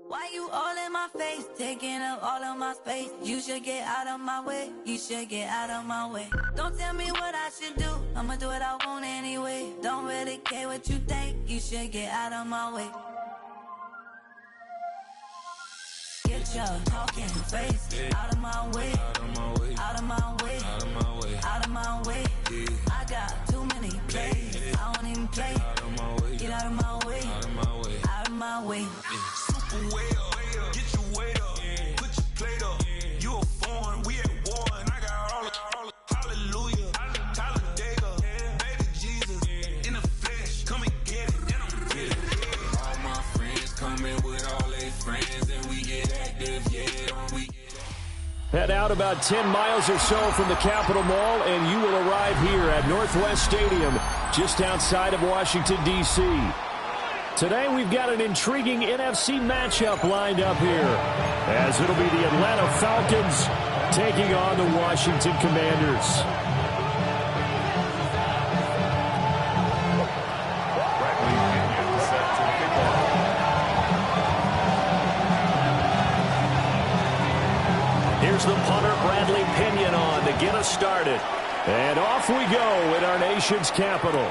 Why you all in my face, taking up all of my space? You should get out of my way, you should get out of my way. Don't tell me what I should do, I'ma do what I want anyway. Don't really care what you think, you should get out of my way. Get your talking face out of my way, out of my way, out of my way, out of my way, out of my way. I got too many plays, I don't even play. Out of my way, get out of my way, out of my way, out of my way. Super way up, get your weight up, put your plate up. You a foreign, we at war, and I got all the hallelujah, Talladega, baby Jesus, in the flesh, come and get it, and I'm with it. All my friends coming with all their friends, and we get active, yeah, don't we? Head out about 10 miles or so from the Capitol Mall, and you will arrive here at Northwest Stadium, just outside of Washington, D.C. Today, we've got an intriguing NFC matchup lined up here, as it'll be the Atlanta Falcons taking on the Washington Commanders. Here's the punter, Bradley Pinion, on to get us started. And off we go in our nation's capital.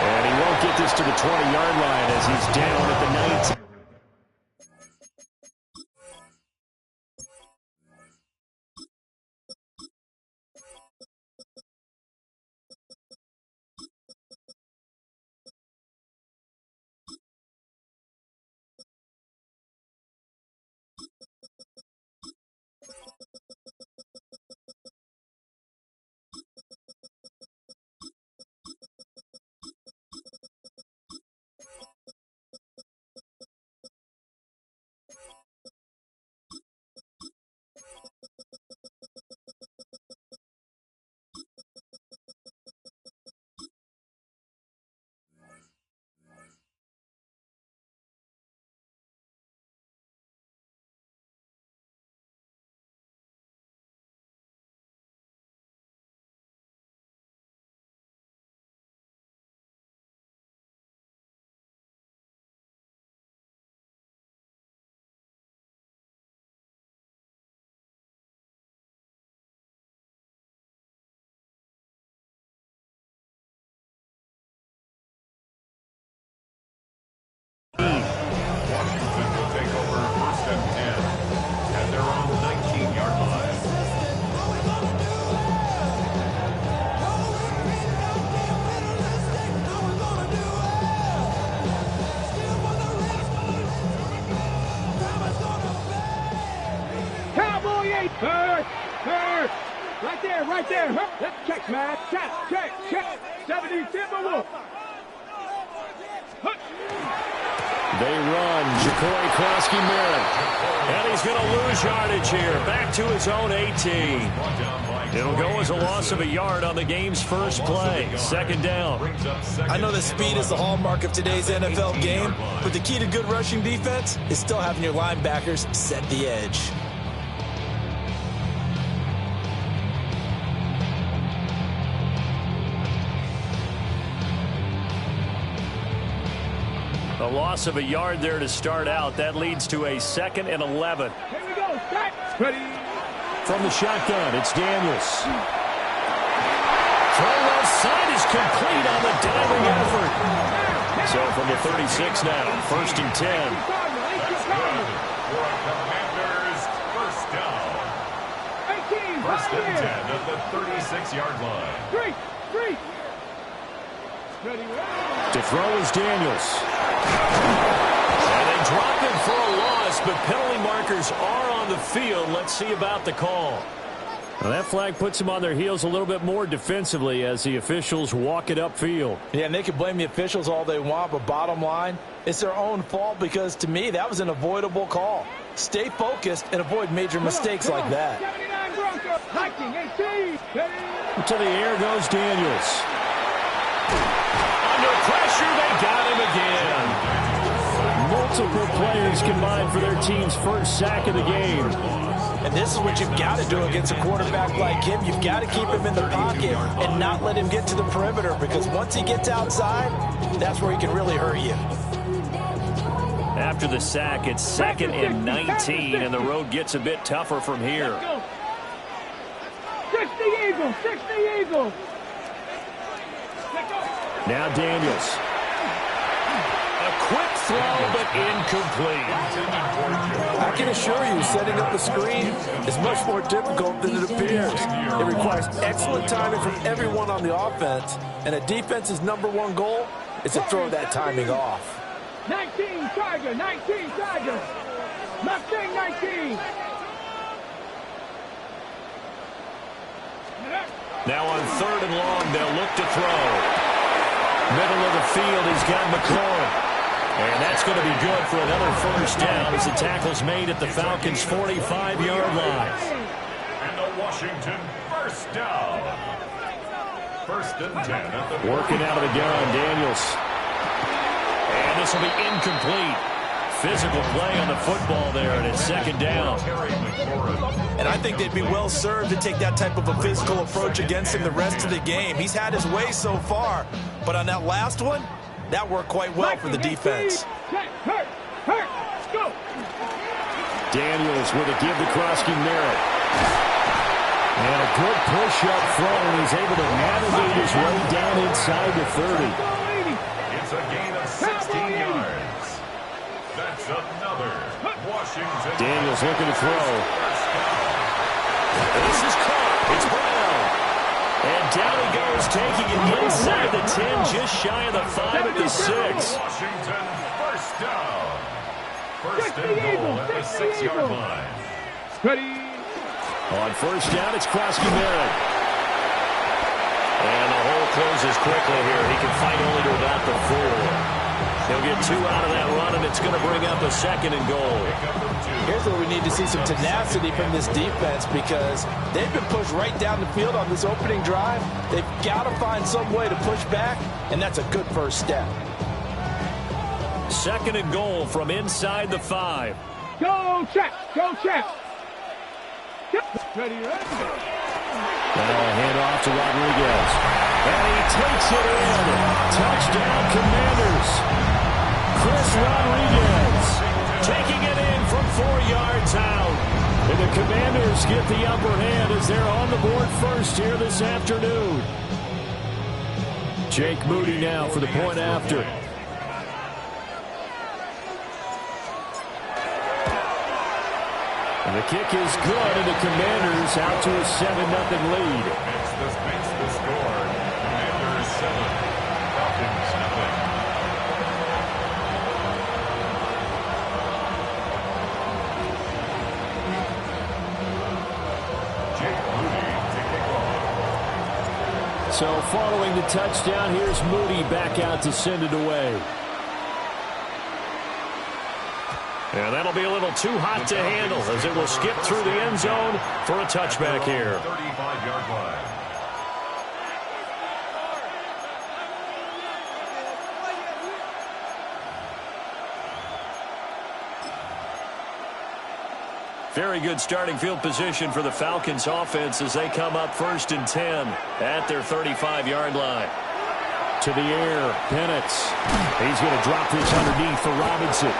And he won't get this to the 20-yard line as he's down at the 19. Washington will take over first and 10 at their own 19-yard line. Cowboy 8, third. Right there. Let's check, man. Check. 70 Timberwolves. They run. Ja'Cory Krosky-Merritt. And he's going to lose yardage here. Back to his own 18. It'll go as a loss of a yard on the game's first play. Second down. I know that speed is the hallmark of today's NFL game, but the key to good rushing defense is still having your linebackers set the edge. A loss of a yard there to start out. That leads to a 2nd and 11. Here we go. Start. Ready. From the shotgun, it's Daniels. Throw left side is complete on the diving effort. So from the 36 now, 1st and 10. For Commanders, first down. 18. First and 10 at the 36-yard line. Three. Ready. To throw is Daniels. And they drop him for a loss, but penalty markers are on the field. Let's see about the call. Now that flag puts them on their heels a little bit more defensively as the officials walk it upfield. Yeah, and they can blame the officials all they want, but bottom line, it's their own fault because, to me, that was an avoidable call. Stay focused and avoid major mistakes like that. 79 Broncos. 19, 18. To the air goes Daniels. Under pressure, they got him again. Multiple players combined for their team's first sack of the game. And this is what you've got to do against a quarterback like him. You've got to keep him in the pocket and not let him get to the perimeter, because once he gets outside, that's where he can really hurt you. After the sack, it's 2nd and 19, and the road gets a bit tougher from here. 60 Eagles, 60 Eagles. Now Daniels. A quick throw, but incomplete. I can assure you, setting up a screen is much more difficult than it appears. It requires excellent timing from everyone on the offense, and a defense's #1 goal is to throw that timing off. 19 Tiger, 19 Tiger. Mustang 19. Now on 3rd and long, they'll look to throw. Middle of the field, he's got McLaurin. And that's going to be good for another first down as the tackle's made at the Falcons' 45-yard line. And the Washington first down. 1st and 10 at the Working out of the gun, Daniels. And this will be incomplete. Physical play on the football there, and it's 2nd down. And I think they'd be well served to take that type of a physical approach against him the rest of the game. He's had his way so far, but on that last one, that worked quite well for the defense. Hurt, go. Daniels with a give to Krosky Merritt. And a good push up front, and he's able to navigate his way down inside the 30. It's a gain of 16 yards. That's another Washington. Daniels looking to throw. This is caught. It's Brown. And down he goes, taking it inside the 10, just shy of the 5 at the 6. Washington first down. 1st and goal at the 6-yard line. Ready. On 1st down, it's Krosky Merritt. And the hole closes quickly here. He can fight only to about the 4. He'll get 2 out of that run, and it's going to bring up a 2nd and goal. Here's where we need to see some tenacity from this defense, because they've been pushed right down the field on this opening drive. They've got to find some way to push back, and that's a good first step. 2nd and goal from inside the 5. Go check, go check. Ready. Now a handoff to Rodriguez. And he takes it in. Touchdown, Commanders. Chris Rodriguez taking it in from 4 yards out. And the Commanders get the upper hand as they're on the board first here this afternoon. Jake Moody now for the point after. And the kick is good, and the Commanders out to a 7-0 lead. Makes the score. Commanders 7, Falcons 0. Jake Moody to kick off. So following the touchdown, here's Moody back out to send it away. And that'll be a little too hot to handle as it will skip through the end zone for a touchback here. 35-yard line. Very good starting field position for the Falcons offense as they come up 1st and 10 at their 35-yard line. To the air, Penix. He's going to drop this underneath for Robinson.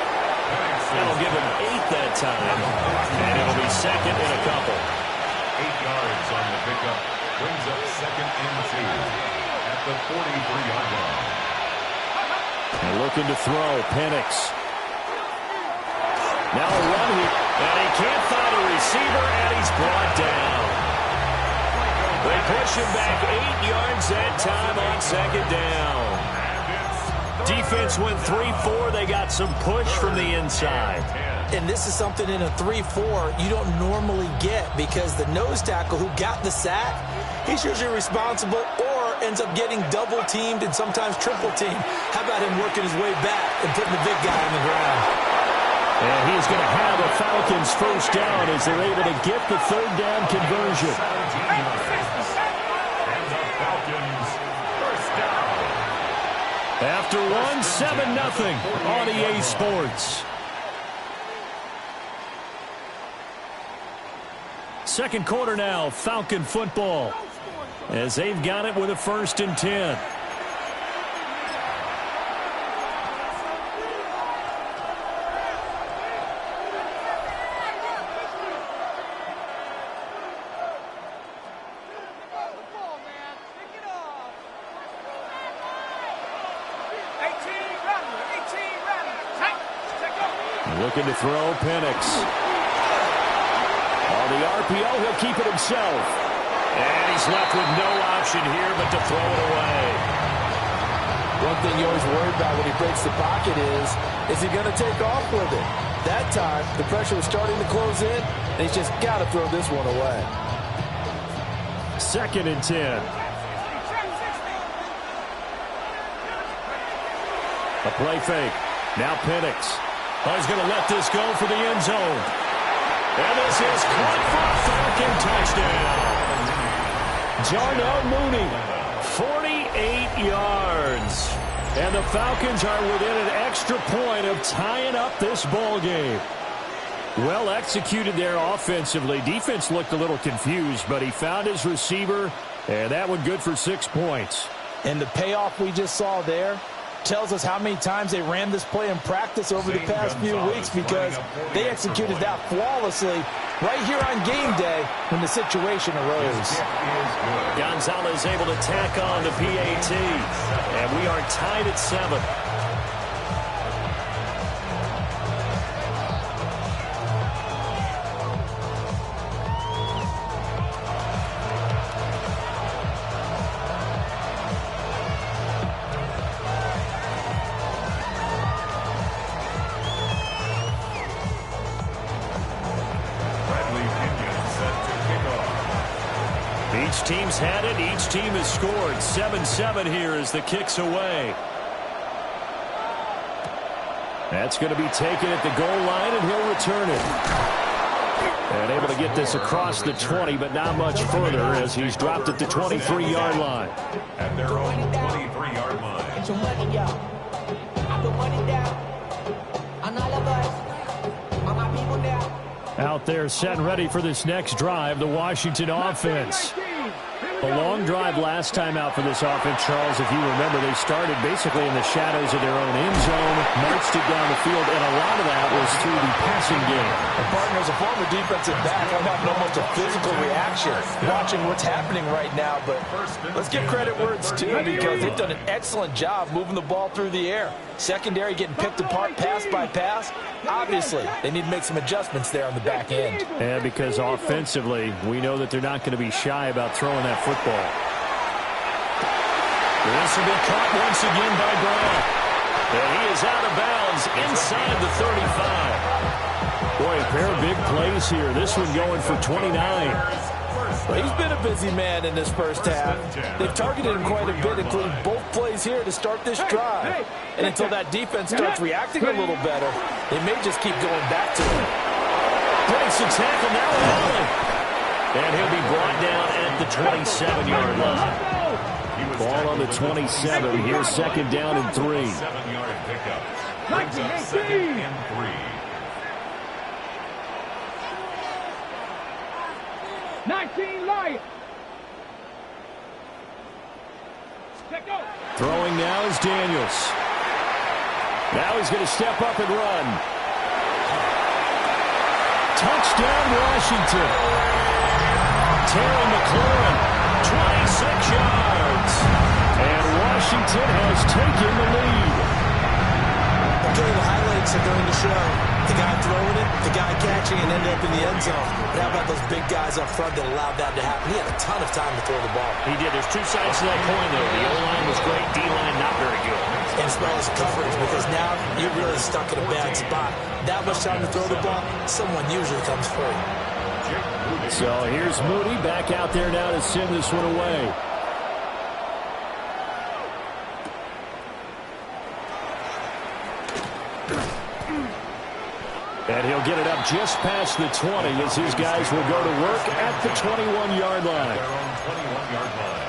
That'll give him 8 that time, and it'll be 2nd and a couple. 8 yards on the pickup. Brings up 2nd and 2 at the 43-yard line. And looking to throw, Penix. Now a run here, and he can't find a receiver, and he's brought down. They push him back 8 yards that time on 2nd down. Defense went 3-4. They got some push from the inside. And this is something in a 3-4 you don't normally get, because the nose tackle who got the sack, he's usually responsible or ends up getting double-teamed and sometimes triple-teamed. How about him working his way back and putting the big guy on the ground? And he's going to have a Falcons first down as they're able to get the 3rd down conversion. After one, 7-0 on EA Sports. Second quarter now, Falcon football, as they've got it with a 1st and 10. Looking to throw, Penix. On the RPO, he'll keep it himself. And he's left with no option here but to throw it away. One thing you always worry about when he breaks the pocket is he going to take off with it? That time, the pressure was starting to close in, and he's just got to throw this one away. 2nd and 10. A play fake. Now Penix. Oh, he's going to let this go for the end zone. And this is caught for a Falcon touchdown. Darnell Mooney, 48 yards. And the Falcons are within an extra point of tying up this ball game. Well executed there offensively. Defense looked a little confused, but he found his receiver, and that one good for 6 points. And the payoff we just saw there tells us how many times they ran this play in practice over the past few weeks, because they executed that flawlessly right here on game day when the situation arose. Gonzalez able to tack on the PAT, and we are tied at 7. Each team's had it. Each team has scored. 7-7 here as the kick's away. That's going to be taken at the goal line, and he'll return it. And able to get this across the 20, but not much further as he's dropped at the 23-yard line. At their own 23-yard line. Get your money up. I put money down. On all of us. On my people now. Out there set and ready for this next drive, the Washington offense. A long drive last time out for this offense, Charles. If you remember, they started basically in the shadows of their own end zone, marched it down the field, and a lot of that was through the passing game. Partner, as a former defensive back, I'm having almost a physical reaction watching what's happening right now. But let's give credit where it's due, because they've done an excellent job moving the ball through the air. Secondary getting picked apart pass by pass. Obviously, they need to make some adjustments there on the back end. And because offensively, we know that they're not going to be shy about throwing that football. This will be caught once again by Brown. And he is out of bounds inside the 35. Boy, a pair of big plays here. This one going for 29. Well, he's been a busy man in this first half. They've targeted him quite a bit, including both plays here to start this drive. And until that defense starts reacting a little better, they may just keep going back to him. Breaks the tackle now, Allen. And he'll be brought down at the 27-yard line. Ball on the 27. Here's 2nd down and 3. 7-yard pickup. Brings up 2nd and 3. 19 Lions. Throwing now is Daniels. Now he's going to step up and run. Touchdown, Washington. Terry McLaurin, 26 yards. And Washington has taken the lead. Okay, the highlights are going to show the guy throwing it, the guy catching, and ended up in the end zone. But how about those big guys up front that allowed that to happen? He had a ton of time to throw the ball. He did. There's two sides to that coin, though. The O-line was great. D-line not very good. And as well as coverage, because now you're really stuck in a bad spot. That much time to throw the ball, someone usually comes free. So here's Moody back out there now to send this one away. And he'll get it up just past the 20 as his guys will go to work at the 21-yard line. Their own 21-yard line.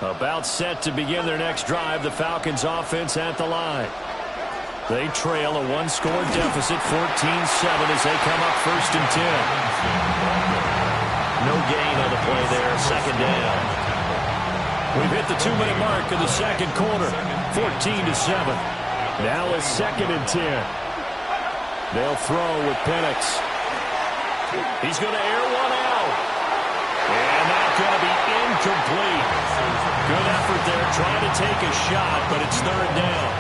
About set to begin their next drive, the Falcons offense at the line. They trail a one-score deficit, 14-7, as they come up 1st and 10. No gain on the play there, 2nd down. We've hit the 2-minute mark of the 2nd quarter, 14-7. Now it's 2nd and 10. They'll throw with Penix. He's going to air one out. And that's going to be incomplete. Good effort there, trying to take a shot, but it's 3rd down.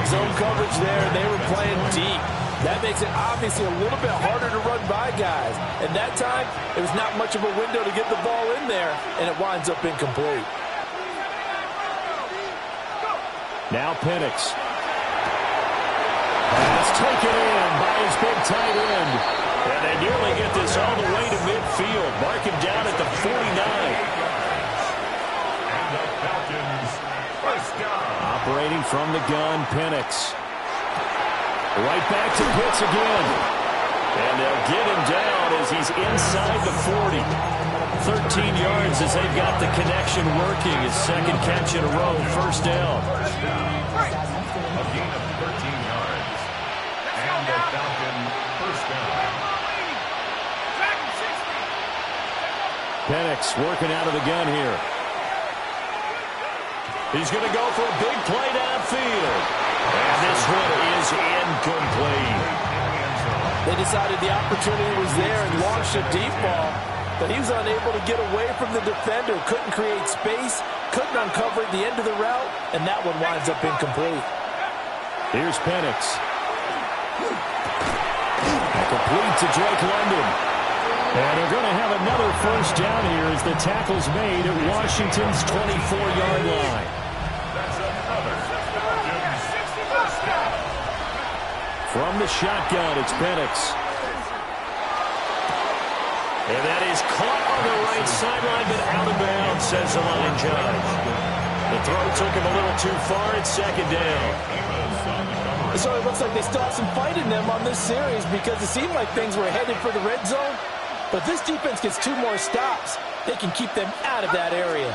Zone coverage there, they were playing deep. That makes it obviously a little bit harder to run by guys. And that time, it was not much of a window to get the ball in there, and it winds up incomplete. Now Penix. Pass taken in by his big tight end. And they nearly get this all the way to midfield. Mark him down at the 49. And the Falcons, 1st down. Operating from the gun, Penix. Right back to Pitts again. And they'll get him down as he's inside the 40. 13 yards as they've got the connection working. His 2nd catch in a row, 1st down. A gain of 13 yards. And the Falcons, 1st down. Penix working out of the gun here. He's going to go for a big play downfield. And this one is incomplete. They decided the opportunity was there and launched a deep ball, but he was unable to get away from the defender, couldn't create space, couldn't uncover at the end of the route, and that one winds up incomplete. Here's Penix. Complete to Drake London. And they're going to have another 1st down here as the tackle's made at Washington's 24-yard line. That's another Falcons, 1st down. From the shotgun, it's Penix. And that is caught on the right sideline, but out of bounds, says the line judge. The throw took him a little too far. It's 2nd down. So it looks like they still have some fight in them on this series because it seemed like things were headed for the red zone. But this defense gets 2 more stops. They can keep them out of that area.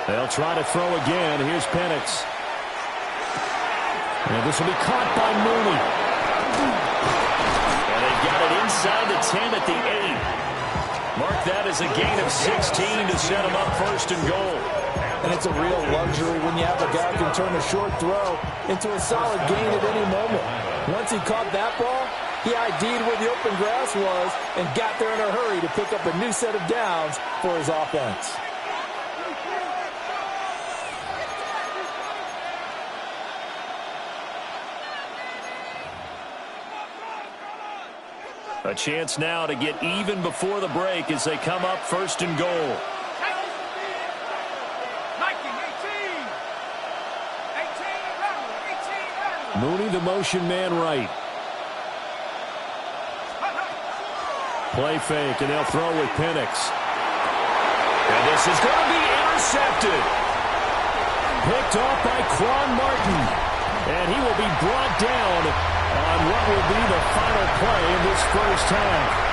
They'll try to throw again. Here's Penix. And this will be caught by Mooney. And they've got it inside the 10 at the 8. Mark that as a gain of 16 to set them up 1st and goal. And it's a real luxury when you have a guy who can turn a short throw into a solid gain at any moment. Once he caught that ball, he ID'd where the open grass was and got there in a hurry to pick up a new set of downs for his offense. A chance now to get even before the break as they come up 1st and goal. Mooney, the motion man right. Play fake, and they'll throw with Penix. And this is going to be intercepted. Picked off by Quan Martin. And he will be brought down on what will be the final play of this 1st half.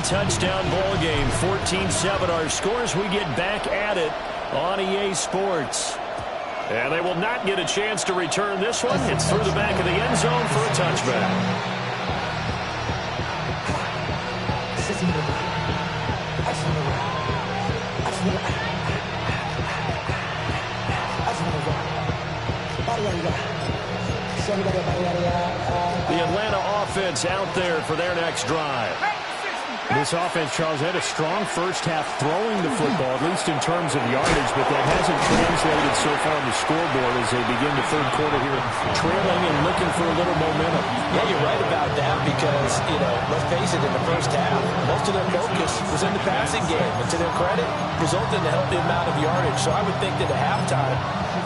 Touchdown ball game, 14-7 our scores. We get back at it on EA Sports. And they will not get a chance to return this one. It's through the back of the end zone for a touchback. The Atlanta offense out there for their next drive. This offense, Charles, had a strong 1st half throwing the football, at least in terms of yardage, but that hasn't translated so far on the scoreboard as they begin the 3rd quarter here, trailing and looking for a little momentum. Yeah, you're right about that because, let's face it, in the 1st half, most of their focus was in the passing game, and to their credit, resulted in a healthy amount of yardage. So I would think that at halftime,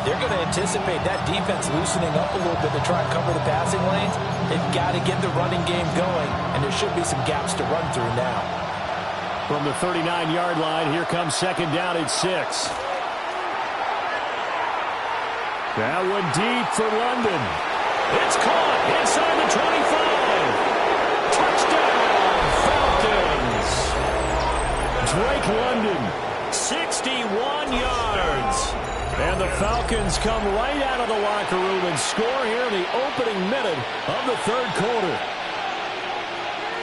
they're going to anticipate that defense loosening up a little bit to try and cover the passing lanes. They've got to get the running game going, and there should be some gaps to run through now. From the 39-yard line, here comes second down at 6. That one deep for London. It's caught inside the 25. Touchdown, Falcons. Drake London, 61 yards. And the Falcons come right out of the locker room and score here in the opening minute of the third quarter.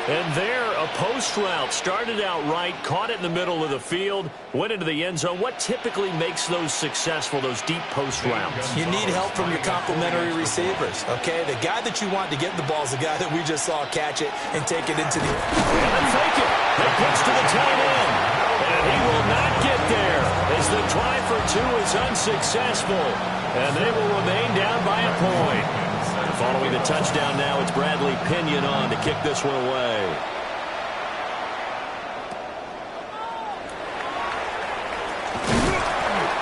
And there, a post route started out right, caught it in the middle of the field, went into the end zone. What typically makes those successful, those deep post routes? You need help from your complementary receivers, okay? The guy that you want to get the ball is the guy that we just saw catch it and take it into the... And fake it. They pitch to the tight end. And he will not get there as the try for 2 is unsuccessful. And they will remain down by a point. Following the touchdown now, it's Bradley Pinion on to kick this one away.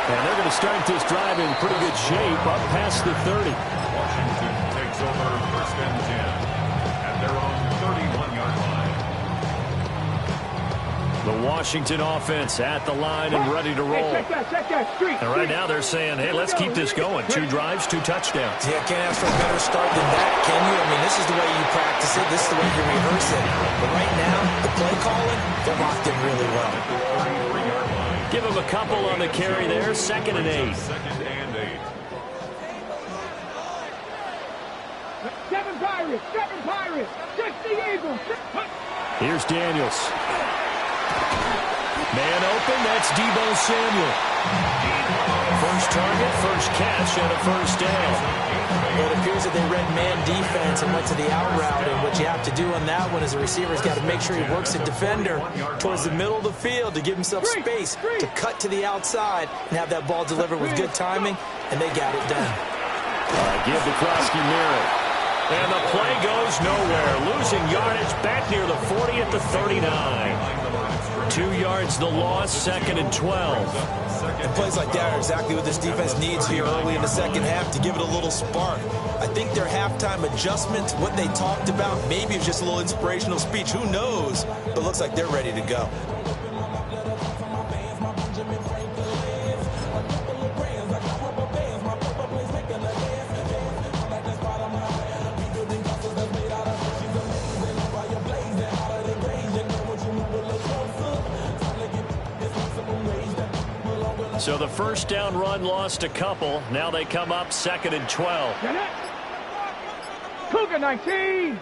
And they're going to start this drive in pretty good shape up past the 30. Washington takes over first and 10 at their own 31-yard line. The Washington offense at the line and ready to roll. Check that, street. And right now they're saying, hey, let's keep this going. 2 drives, 2 touchdowns. Yeah, can't ask for a better start than that, can you? I mean, this is the way you practice it. This is the way you rehearse it. But right now, the play calling, they're locked in really well. Give them a couple on the carry there. 2nd and 8. 2nd and 8. 7 Pirates, 6 the Eagles. Here's Daniels. Man open, that's Deebo Samuel. First target, first catch, and a first down. Well, it appears that they read man defense and went to the out route, and what you have to do on that one is the receiver's got to make sure he works the defender towards the middle of the field to give himself space to cut to the outside and have that ball delivered with good timing, and they got it done. Give to Krosky merit. And the play goes nowhere. Losing yardage back near the 40 at the 39. 2 yards the loss, 2nd and 12. And plays like that are exactly what this defense needs here early in the second half to give it a little spark. I think their halftime adjustment, what they talked about, maybe it's just a little inspirational speech. Who knows? But looks like they're ready to go. So the first down run lost a couple. Now they come up 2nd and 12. Cougar 19.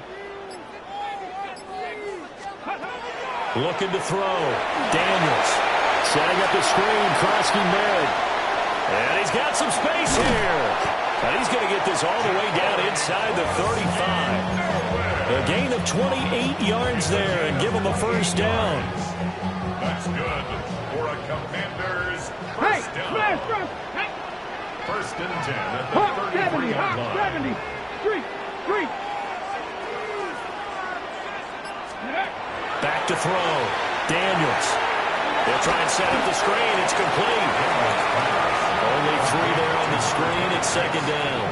Looking to throw. Daniels setting up the screen. Krosky Merritt. And he's got some space here. And he's going to get this all the way down inside the 35. A gain of 28 yards there and give him a first down. That's good for a Commanders first down. First and 10 at the 33-yard line. 70. Street. Back to throw. Daniels. They'll try and set up the screen. It's complete. Only 3 there on the screen. It's 2nd down.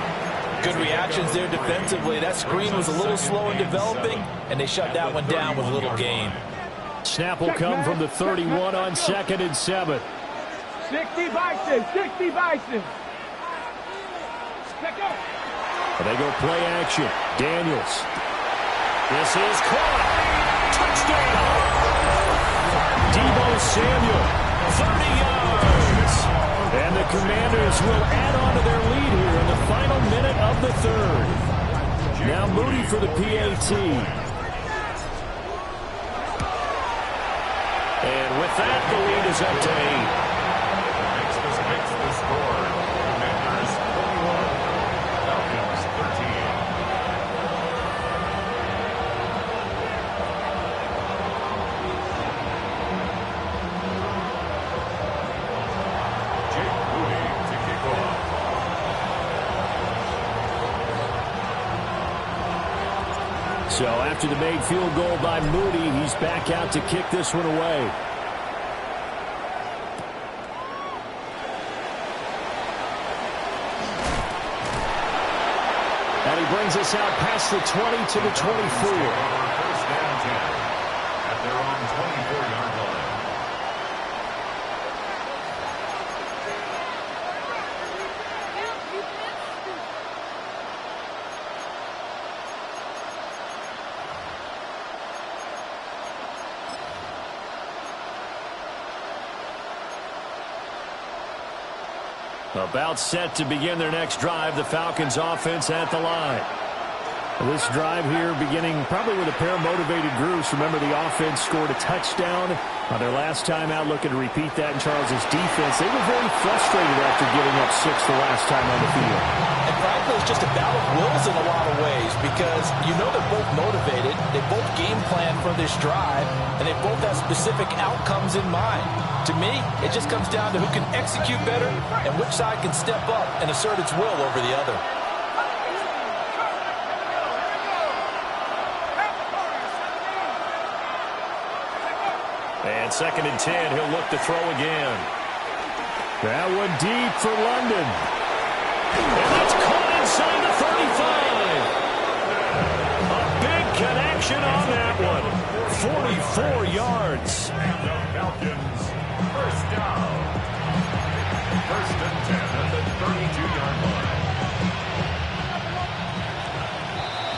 Good reactions there defensively. That screen was a little slow in developing, and they shut that one down with little gain. Snap will come from the 31 on 2nd and 7. 60 Bison. They go play action. Daniels. This is caught. Touchdown. Deebo Samuel. 30 yards. And the Commanders will add on to their lead here in the final minute of the third. Now Moody for the PAT. And with that, the lead is up to 8. Makes the score. Commanders 21. Falcons 13. Jake Moody to kick off. So after the made field goal by Moody, he's back out to kick this one away. And he brings us out past the 20 to the 24. First and 10 at their own 24-yard line. About set to begin their next drive. The Falcons offense at the line. This drive here beginning probably with a pair of motivated groups. Remember, the offense scored a touchdown on their last time out. Looking to repeat that in Charles's defense. They were very frustrated after giving up 6 the last time on the field. And frankly, it's just a battle of wills in a lot of ways because you know they're both motivated. They both game plan for this drive, and they both have specific outcomes in mind. To me, it just comes down to who can execute better and which side can step up and assert its will over the other. And 2nd and 10, he'll look to throw again. That one deep for London. And that's caught inside the 35. A big connection on that one. 44 yards. And the Falcons, first down. 1st and 10 at the 32-yard line.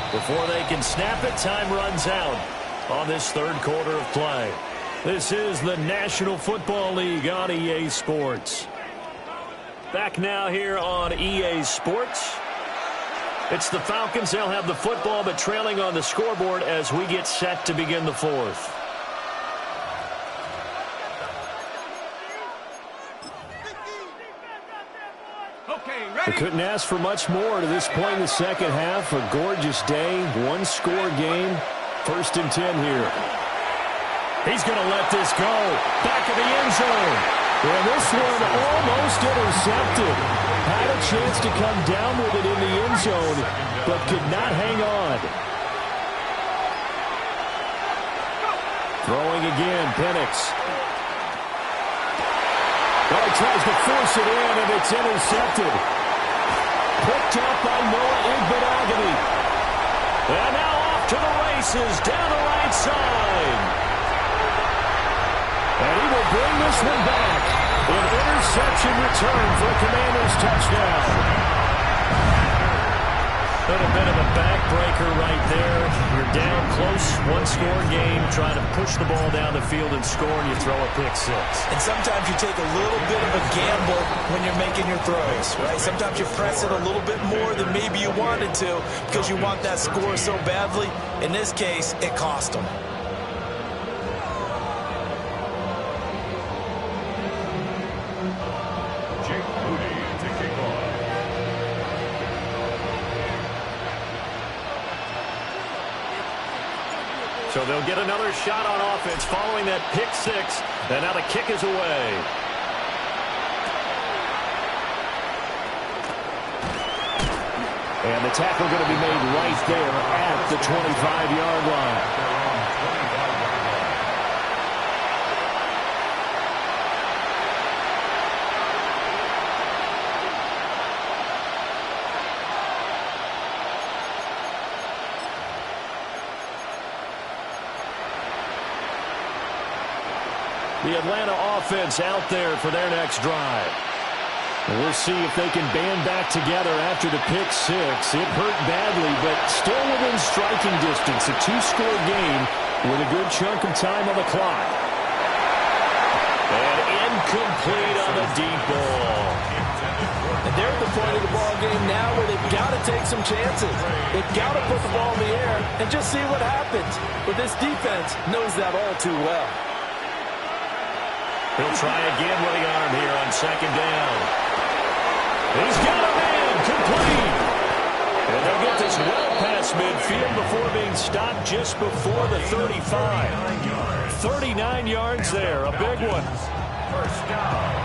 Before they can snap it, time runs out on this 3rd quarter of play. This is the National Football League on EA Sports. Back now here on EA Sports. It's the Falcons. They'll have the football, but trailing on the scoreboard as we get set to begin the 4th. They couldn't ask for much more to this point in the second half. A gorgeous day, one-score game. 1st and 10 here. He's going to let this go. Back of the end zone. And this one almost intercepted. Had a chance to come down with it in the end zone, but could not hang on. Throwing again, Penix. Well, he tries to force it in, and it's intercepted. Picked up by Noah Igbenogany. And now off to the races down the right side. And he will bring this one back. An interception return for a Commanders touchdown. But a bit of a backbreaker right there. You're down close, one-score game, trying to push the ball down the field and score, and you throw a pick 6. And sometimes you take a little bit of a gamble when you're making your throws, right? Sometimes you press it a little bit more than maybe you wanted to because you want that score so badly. In this case, it cost them. So they'll get another shot on offense following that pick 6. And now the kick is away. And the tackle going to be made right there at the 25-yard line. The Atlanta offense out there for their next drive. We'll see if they can band back together after the pick 6. It hurt badly, but still within striking distance. A 2-score game with a good chunk of time on the clock. And incomplete on the deep ball. And they're at the point of the ball game now where they've got to take some chances. They've got to put the ball in the air and just see what happens. But this defense knows that all too well. He'll try again with the arm here on 2nd down. He's got a man, complete. And they'll get this well past midfield before being stopped just before the 35. 39 yards there, a big one. First down.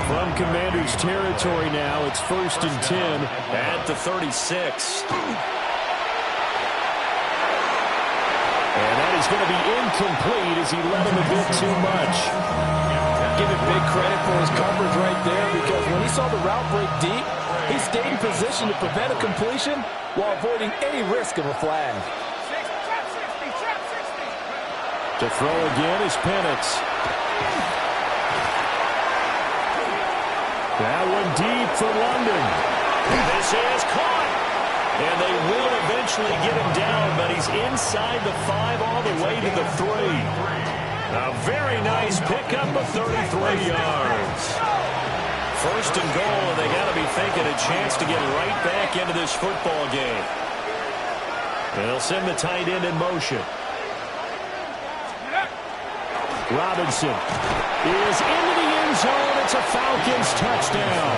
From Commanders territory now, it's 1st and 10 at the 36. And that is going to be incomplete as he led him a bit too much. Give him big credit for his coverage right there because when he saw the route break deep, he stayed in position to prevent a completion while avoiding any risk of a flag. To throw again is Penix. That one deep for London. This is caught. And they will eventually get him down, but he's inside the 5 all the way to the 3. A very nice pickup of 33 yards. First and goal, and they got to be thinking a chance to get right back into this football game. And they'll send the tight end in motion. Robinson is into the end zone. It's a Falcons touchdown.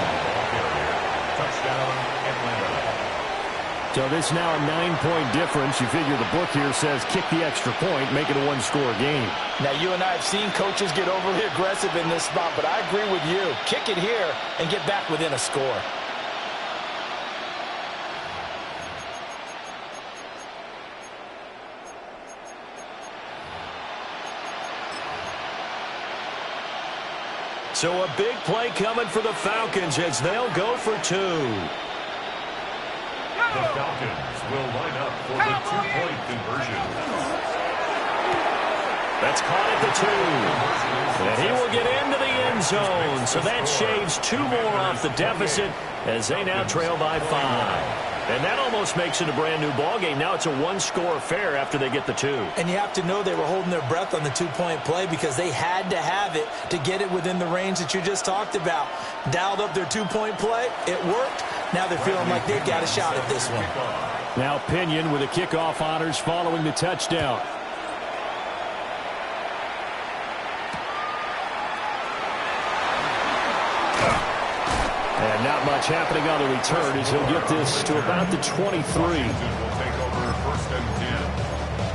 Touchdown, Atlanta. So this now a 9-point difference. You figure the book here says kick the extra point, make it a one-score game. Now, you and I have seen coaches get overly aggressive in this spot, but I agree with you. Kick it here and get back within a score. So a big play coming for the Falcons as they'll go for 2. The Falcons will line up for the two-point conversion. That's caught at the 2. And he will get into the end zone. So that shaves 2 more off the deficit as they now trail by 5. And that almost makes it a brand-new ballgame. Now it's a one-score affair after they get the 2. And you have to know they were holding their breath on the two-point play because they had to have it to get it within the range that you just talked about. Dialed up their two-point play. It worked. Now they're feeling like they've got a shot at this one. Now Pinion with the kickoff honors following the touchdown. And not much happening on the return as he'll get this to about the 23. Washington will take over first and 10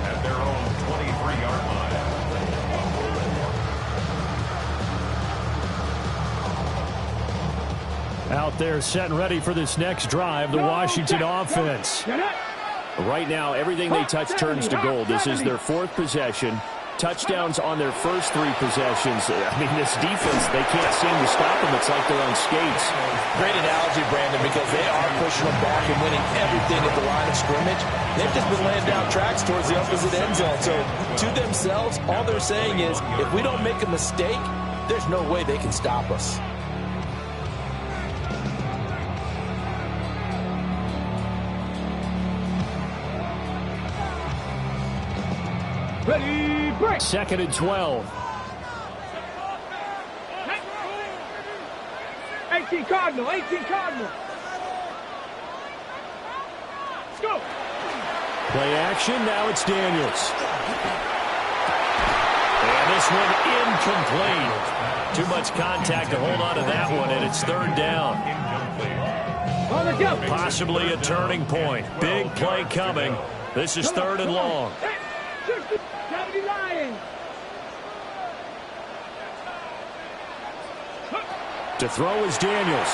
at their own 23-yard line. Out there set and ready for this next drive, the Washington offense. Right now, everything they touch turns to gold. This is their 4th possession. Touchdowns on their first 3 possessions. I mean, this defense, they can't seem to stop them. It's like they're on skates. Great analogy, Brandon, because they are pushing them back and winning everything at the line of scrimmage. They've just been laying down tracks towards the opposite end zone. So, to themselves, all they're saying is, if we don't make a mistake, there's no way they can stop us. Ready, break. 2nd and 12. 18 Cardinal, 18 Cardinal. Let's go. Play action, now it's Daniels. And this one incomplete. Too much contact to hold on to that one, and it's 3rd down. On the go. Possibly a turning point. Big play coming. This is 3rd and long. 70 Lions. To throw is Daniels.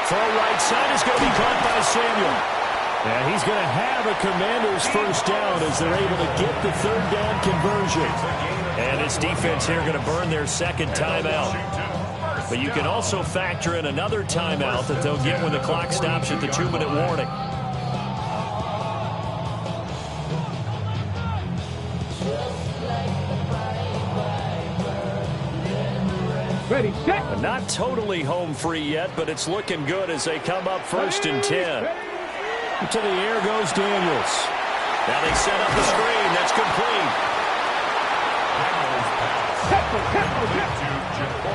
Throw right side is going to be caught by Samuel. And he's going to have a Commander's first down as they're able to get the 3rd down conversion. And this defense here going to burn their 2nd timeout. But you can also factor in another timeout that they'll get when the clock stops at the 2-minute warning. Ready, set. Not totally home free yet, but it's looking good as they come up 1st and 10. To the air goes Daniels. Now they set up the screen. That's complete.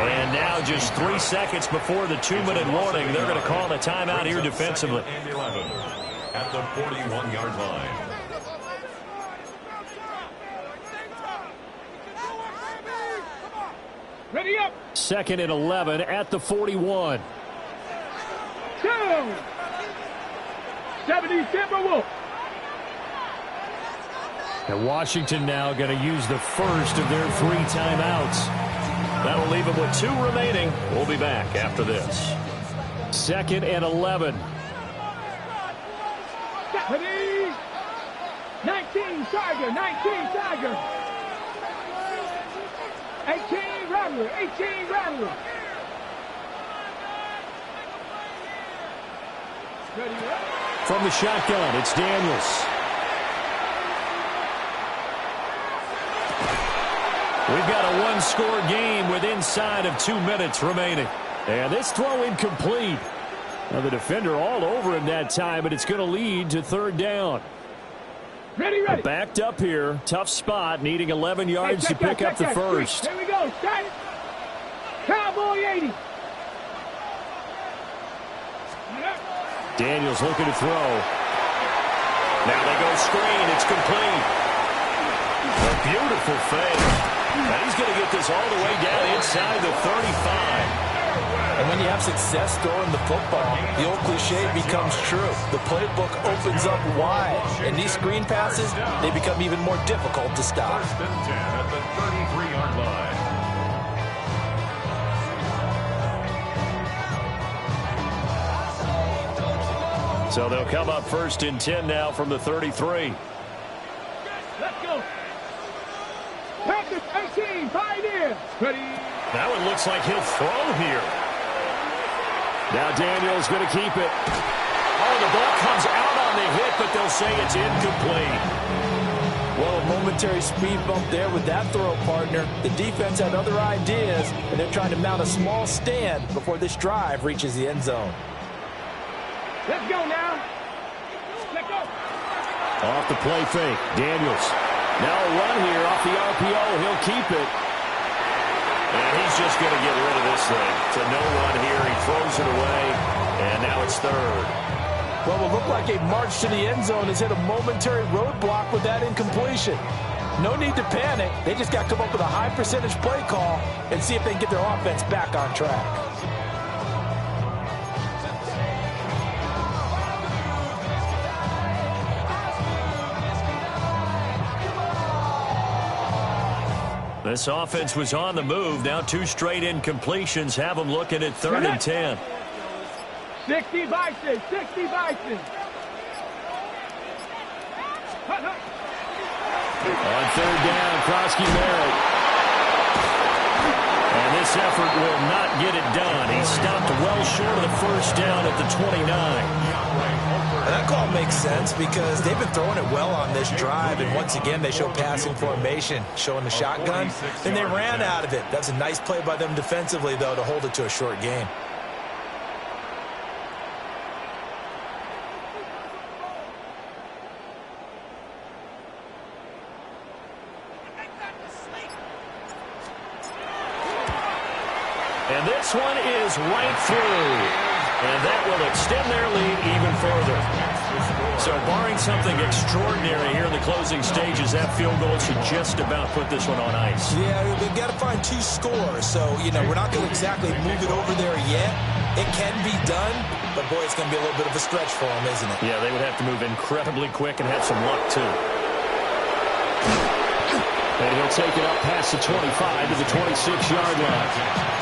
And now just 3 seconds before the 2-minute warning, they're going to call a timeout here defensively. And 11 at the 41-yard line. Ready up. 2nd and 11 at the 41. 70 Timberwolves. And Washington now going to use the first of their 3 timeouts. That'll leave them with 2 remaining. We'll be back after this. 2nd and 11. 19 Tiger, 19 Tiger. 18 Rattler, 18 Rattler. Ready up. From the shotgun, it's Daniels. We've got a one-score game with inside of 2 minutes remaining. And this throw incomplete. Now the defender all over him that time, but it's going to lead to 3rd down. Ready, ready. Backed up here. Tough spot, needing 11 yards to pick up the first. Here we go. Start. Cowboys. Cowboy 80. Daniels looking to throw. Now they go screen. It's complete. A beautiful fake. And he's going to get this all the way down inside the 35. And when you have success throwing the football, the old cliche becomes true. The playbook opens up wide. And these screen passes, they become even more difficult to stop. First and 10 at the 33-yard line. So they'll come up first and 10 now from the 33. Let's go. Packers 18, Pioneer. Ready. Now it looks like he'll throw here. Now Daniels going to keep it. Oh, the ball comes out on the hit, but they'll say it's incomplete. Well, a momentary speed bump there with that throw, partner. The defense had other ideas, and they're trying to mount a small stand before this drive reaches the end zone. Let's go now. Let's go. Off the play fake, Daniels. Now a run here off the RPO. He'll keep it. And he's just going to get rid of this thing. It's a no run here. He throws it away, and now it's third. Well, it looked like a march to the end zone has hit a momentary roadblock with that incompletion. No need to panic. They just got to come up with a high percentage play call and see if they can get their offense back on track. This offense was on the move. Now 2 straight incompletions have them looking at 3rd and 10. 60 Bison, 60 Bison. On 3rd down, Krosky Merritt. And this effort will not get it done. He stopped well short of the first down at the 29. And that call makes sense because they've been throwing it well on this drive, and once again they show passing formation, showing the shotgun, and they ran out of it. That's a nice play by them defensively, though, to hold it to a short game. And this one is right through. And that will extend their lead even further. So barring something extraordinary here in the closing stages, that field goal should just about put this one on ice. Yeah, we've got to find 2 scores. So, we're not going to exactly move it over there yet. It can be done, but boy, it's going to be a little bit of a stretch for them, isn't it? Yeah, they would have to move incredibly quick and have some luck, too. And he'll take it up past the 25 to the 26-yard line.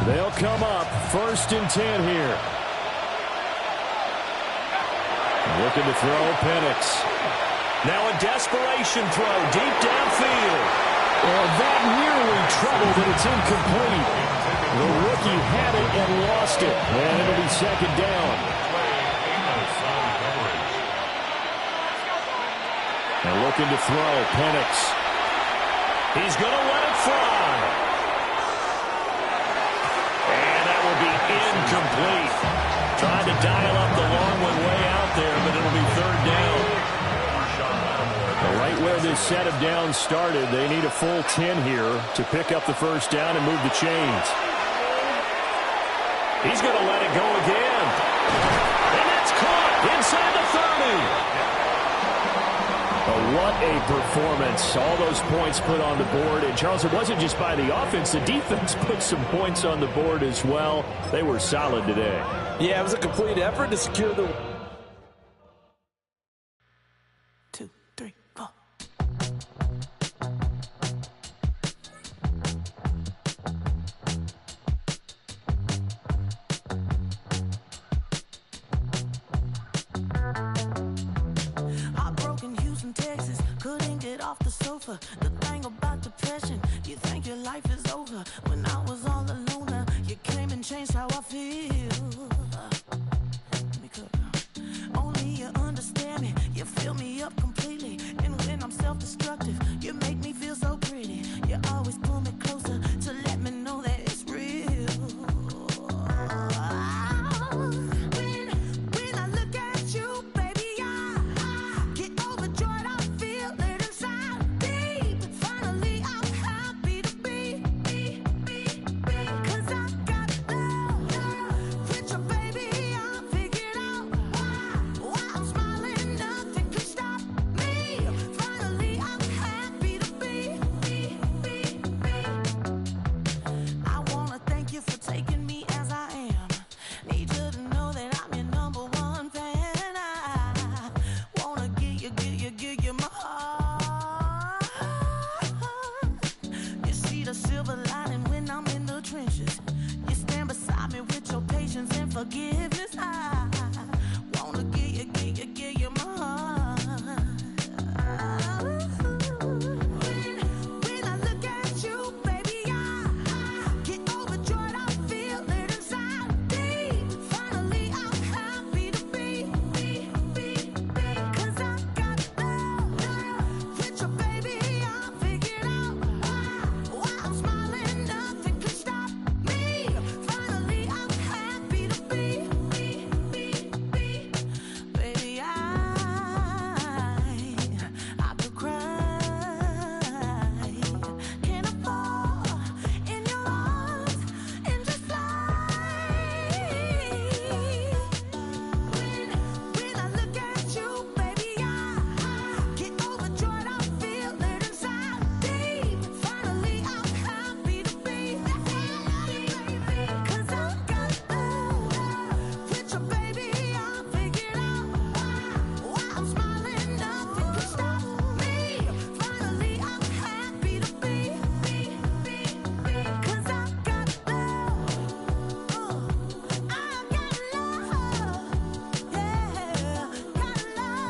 They'll come up first and 10 here. Looking to throw, Penix. Now a desperation throw deep downfield. Oh, that nearly troubled, but it's incomplete. The rookie had it and lost it. And it'll be 2nd down. Now looking to throw, Penix. He's going to let it fly. Incomplete. Trying to dial up the long one way out there, but it'll be 3rd down. Right where this set of downs started, they need a full 10 here to pick up the first down and move the chains. He's going to let it go again. And that's caught inside the 30. What a performance. All those points put on the board. And, Charles, it wasn't just by the offense. The defense put some points on the board as well. They were solid today. Yeah, it was a complete effort to secure the... 2, 3, 4. Texas, couldn't get off the sofa. The thing about depression, you think your life is over. When I was all alone, you came and changed how I feel. Let me cook now. Only you understand me, you fill me up completely. And when I'm self-destructive, you make me feel so pretty. You always pull me closer to let me know that it's real. forgiveness. I wanna give you my heart. When I look at you, baby, I get overjoyed. I feel it inside me. Finally, I'm happy to be. 'Cause I got love with your baby. I figured out why I'm smiling. Nothing can stop me. Finally, I'm happy to be. Baby, I could cry. Can I fall in your arms and just fly? When I look at you, baby, I get overjoyed. I feel it inside deep. Finally, I'm happy to be. 'Cause I got love with your baby. I figured out why I'm smiling. Nothing can stop me. Finally, I'm happy to be. 'Cause I got love. I got love. Yeah, got love.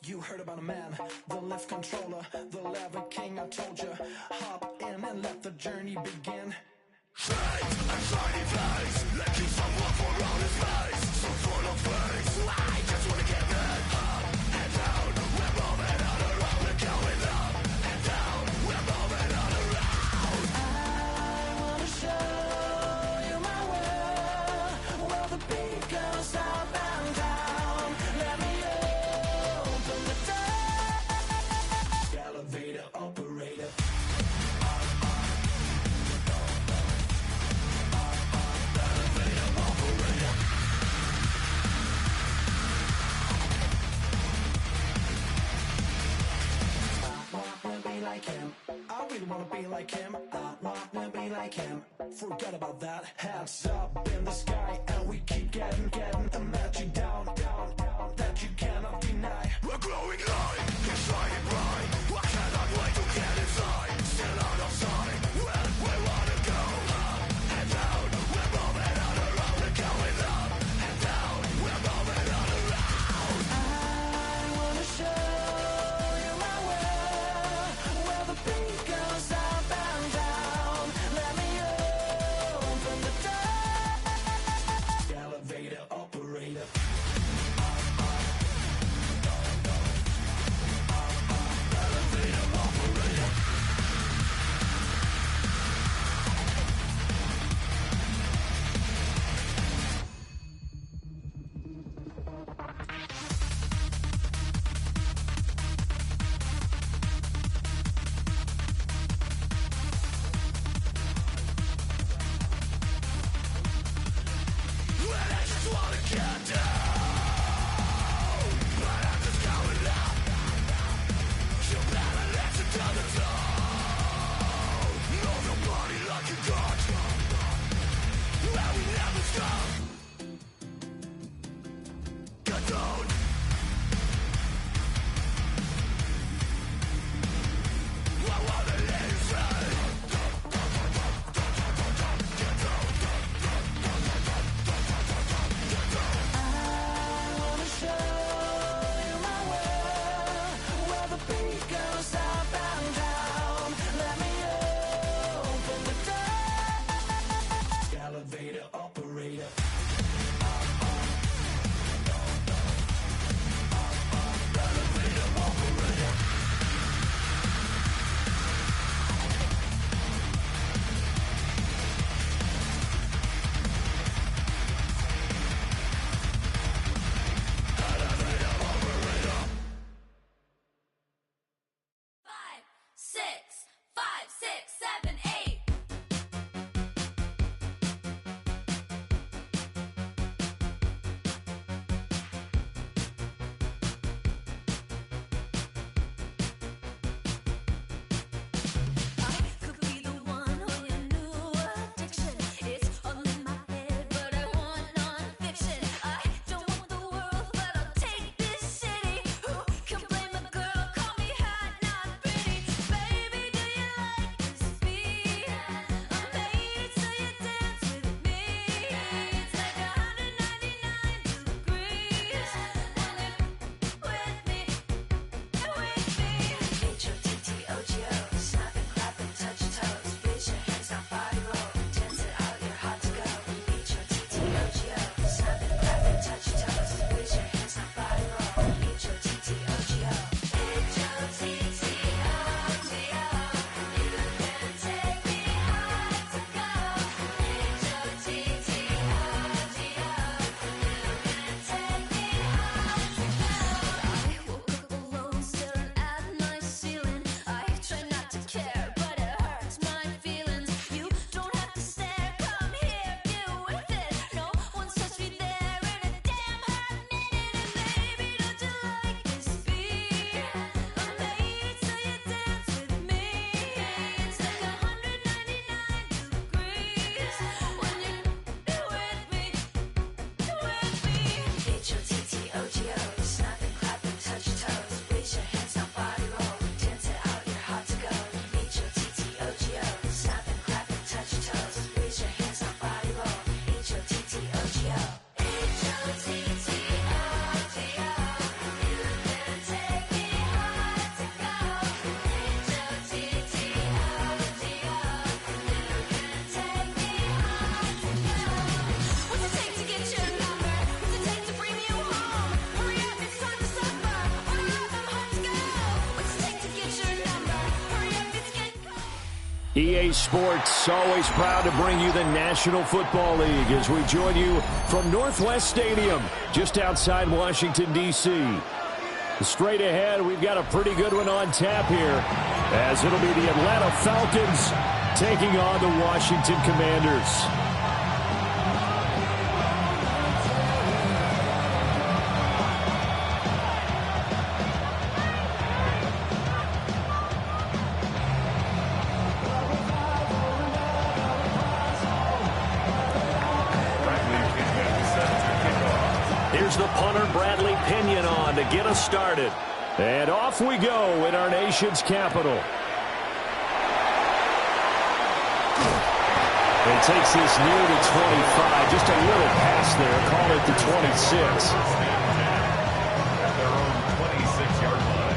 You heard about a man, the lift controller, the lever king. I told you, hop in and let the journey begin. I wanna show you my world, where the beat goes up and down. Let me open the door. Elevator operator. I really wanna be like him. I wanna be like him. Forget about that. Hands up in the sky, and we keep getting the magic down, that you cannot deny. We're glowing light, it's shining bright. I cannot wait to get inside. Still out of sight, when we wanna go up and down. We're moving on around, we're going up and down. We're moving on around. I wanna show you my world, where the beat goes up and down. Let me open the door. Elevator operator. EA Sports, always proud to bring you the National Football League as we join you from Northwest Stadium, just outside Washington, D.C. Straight ahead, we've got a pretty good one on tap here, as it'll be the Atlanta Falcons taking on the Washington Commanders. Here's the punter, Bradley Pinion, on to get us started. And off we go in our nation's capital. It takes this near to 25. Just a little pass there. Call it the 26. At their own 26-yard line.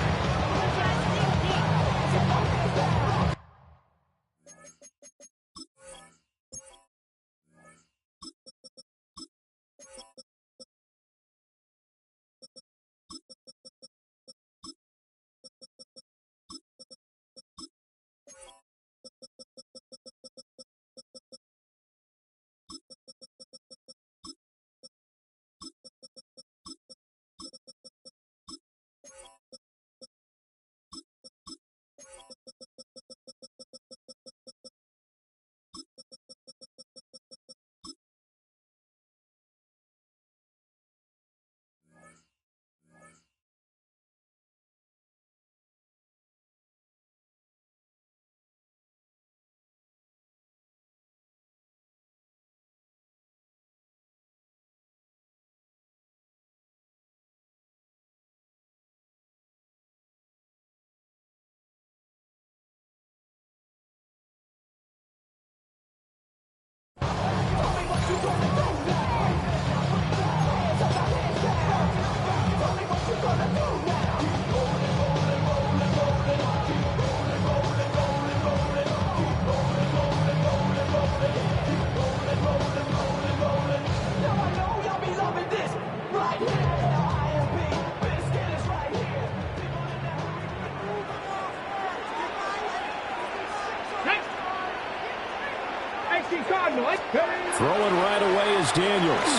Throwing right away is Daniels.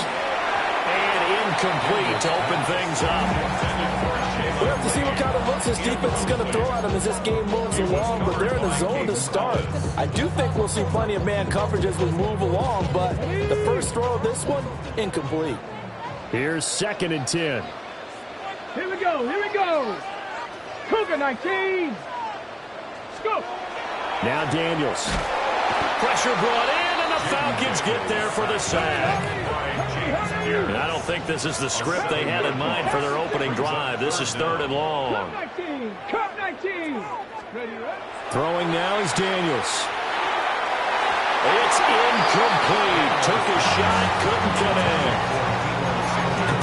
And incomplete to open things up. We'll have to see what kind of looks this defense is going to throw at them as this game moves along, but they're in the zone to start. I do think we'll see plenty of man coverage as we move along, but the first throw of this one, incomplete. Here's 2nd and 10. Here we go, here we go. Cougar 19. Scoop. Now Daniels. Pressure brought in, and the Falcons get there for the sack. And I don't think this is the script they had in mind for their opening drive. This is 3rd and long. Cut 19. Ready, right? Throwing now is Daniels. It's incomplete. Took a shot, couldn't get in.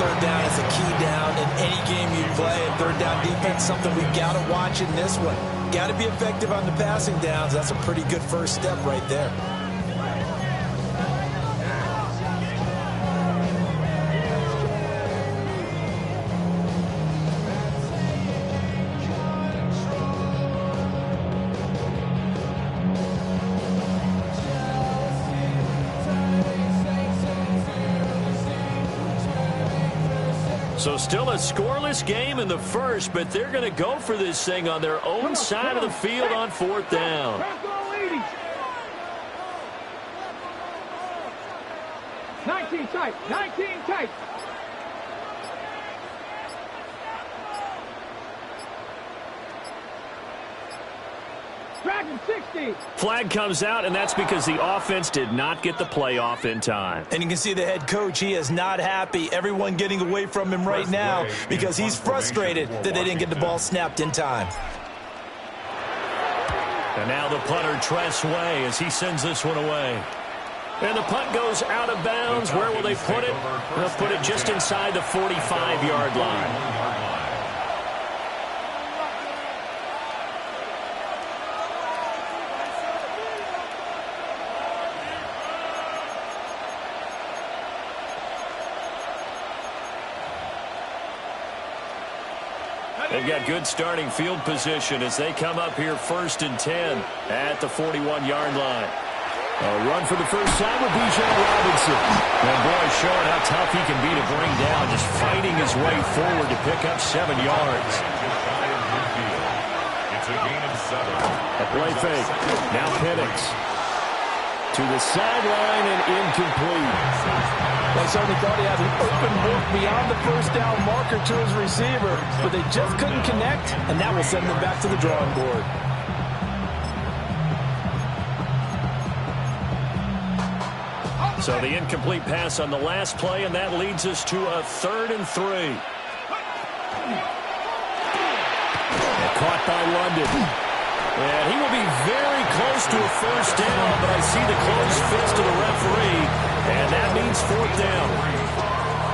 3rd down is a key down in any game you play. And 3rd down defense, something we've got to watch in this one. Got to be effective on the passing downs. That's a pretty good first step right there. So still a scoreless game in the first, but they're going to go for this thing on their own side of the field on 4th down. 19 tight, 19 tight. Dragon 60. Flag comes out, and that's because the offense did not get the play off in time. And you can see the head coach, he is not happy. Everyone getting away from him right now because he's frustrated that they didn't get the ball snapped in time. And now the punter, Tress Way, as he sends this one away. And the punt goes out of bounds. Where will they put it? They'll put it just inside the 45-yard line. They've got good starting field position as they come up here 1st and 10 at the 41-yard line. A run for the first time with Bijan Robinson. And boy, showing how tough he can be to bring down, just fighting his way forward to pick up 7 yards. It's a gain of 7. A play fake. Now Penix to the sideline and incomplete. They certainly thought he had an open look beyond the first down marker to his receiver, but they just couldn't connect, and that will send them back to the drawing board. So the incomplete pass on the last play, and that leads us to a 3rd and 3. And caught by London. And he will be very close to a first down, but I see the closed fist of the referee, and that means 4th down.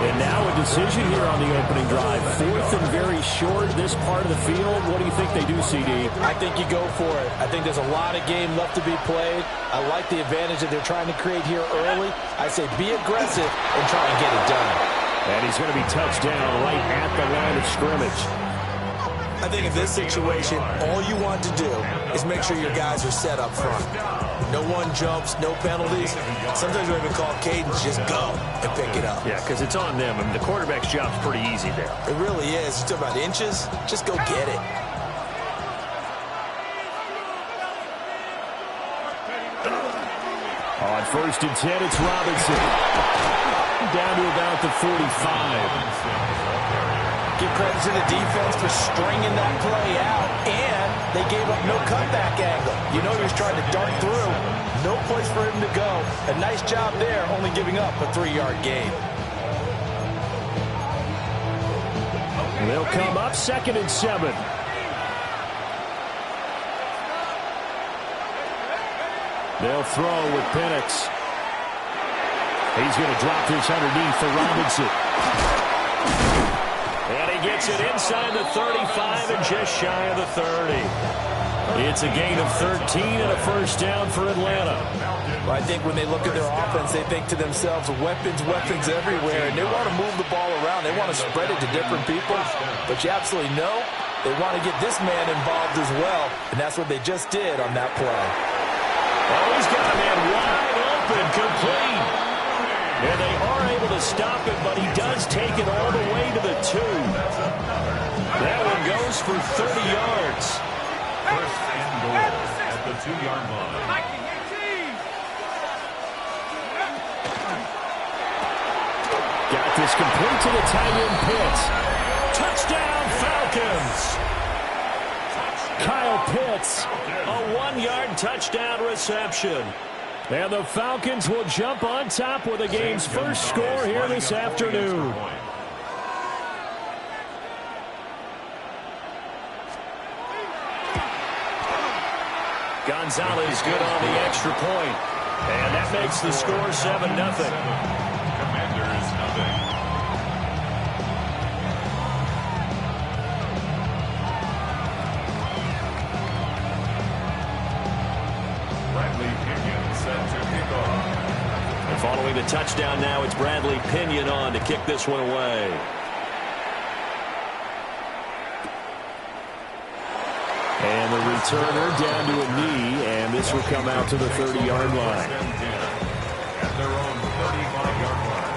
And now a decision here on the opening drive. 4th and very short, this part of the field. What do you think they do, CD? I think you go for it. I think there's a lot of game left to be played. I like the advantage that they're trying to create here early. I say be aggressive and try and get it done. And he's going to be touched down right at the line of scrimmage. I think in this situation, all you want to do is make sure your guys are set up front. No one jumps, no penalties. Sometimes we even call cadence, just go and pick it up. Yeah, because it's on them. I mean, the quarterback's job's pretty easy there. It really is. You talk about inches, just go get it. On 1st and 10, it's Robinson. Down to about the 45. Give credit to the defense for stringing that play out, and they gave up no cutback angle. You know he was trying to dart through. No place for him to go. A nice job there, only giving up a 3-yard gain. They'll come up 2nd and 7. They'll throw with Penix. He's going to drop this underneath for Robinson. And he gets it inside the 35 and just shy of the 30. It's a gain of 13 and a first down for Atlanta. Well, I think when they look at their offense, they think to themselves, weapons everywhere, and they want to move the ball around. They want to spread it to different people. But you absolutely know they want to get this man involved as well, and that's what they just did on that play. Oh, he's got a man wide open, complete. And they are able to stop it, but he does take it all the way to the 2. That one goes for 30 yards. 1st and goal at the 2-yard line. Got this complete to the tight end Pitts. Touchdown Falcons. Kyle Pitts, a 1-yard touchdown reception. And the Falcons will jump on top with the game's first score here this afternoon. Gonzalez good on the extra point. And that makes the score 7-0. Commanders, nothing. And following the touchdown now, it's Bradley Pinion on to kick this one away. And the returner down to a knee, and this will come out to the 30-yard line. At their own 35-yard line.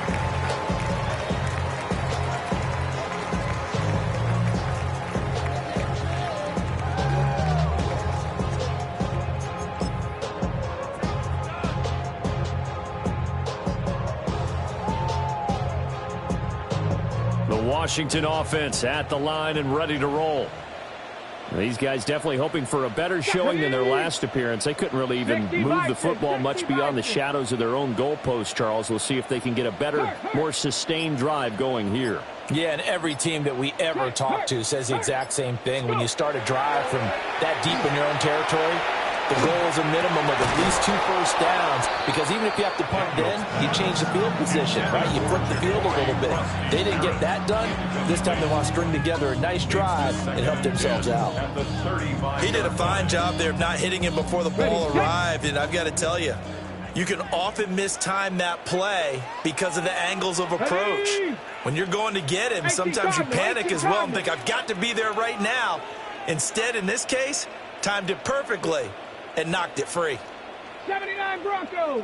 Washington offense at the line and ready to roll. These guys definitely hoping for a better showing than their last appearance. They couldn't really even move the football much beyond the shadows of their own goalpost, Charles. We'll see if they can get a better, more sustained drive going here. Yeah, and every team that we ever talk to says the exact same thing. When you start a drive from that deep in your own territory, the goal is a minimum of at least 2 first downs, because even if you have to punt then, you change the field position, right? You flip the field a little bit. They didn't get that done. This time they want to string together a nice drive and help themselves out. He did a fine job there of not hitting him before the ball arrived, and I've got to tell you, You can often mistime that play because of the angles of approach. When you're going to get him, sometimes you panic as well and think, I've got to be there right now. Instead, in this case, timed it perfectly and knocked it free. 79 Broncos.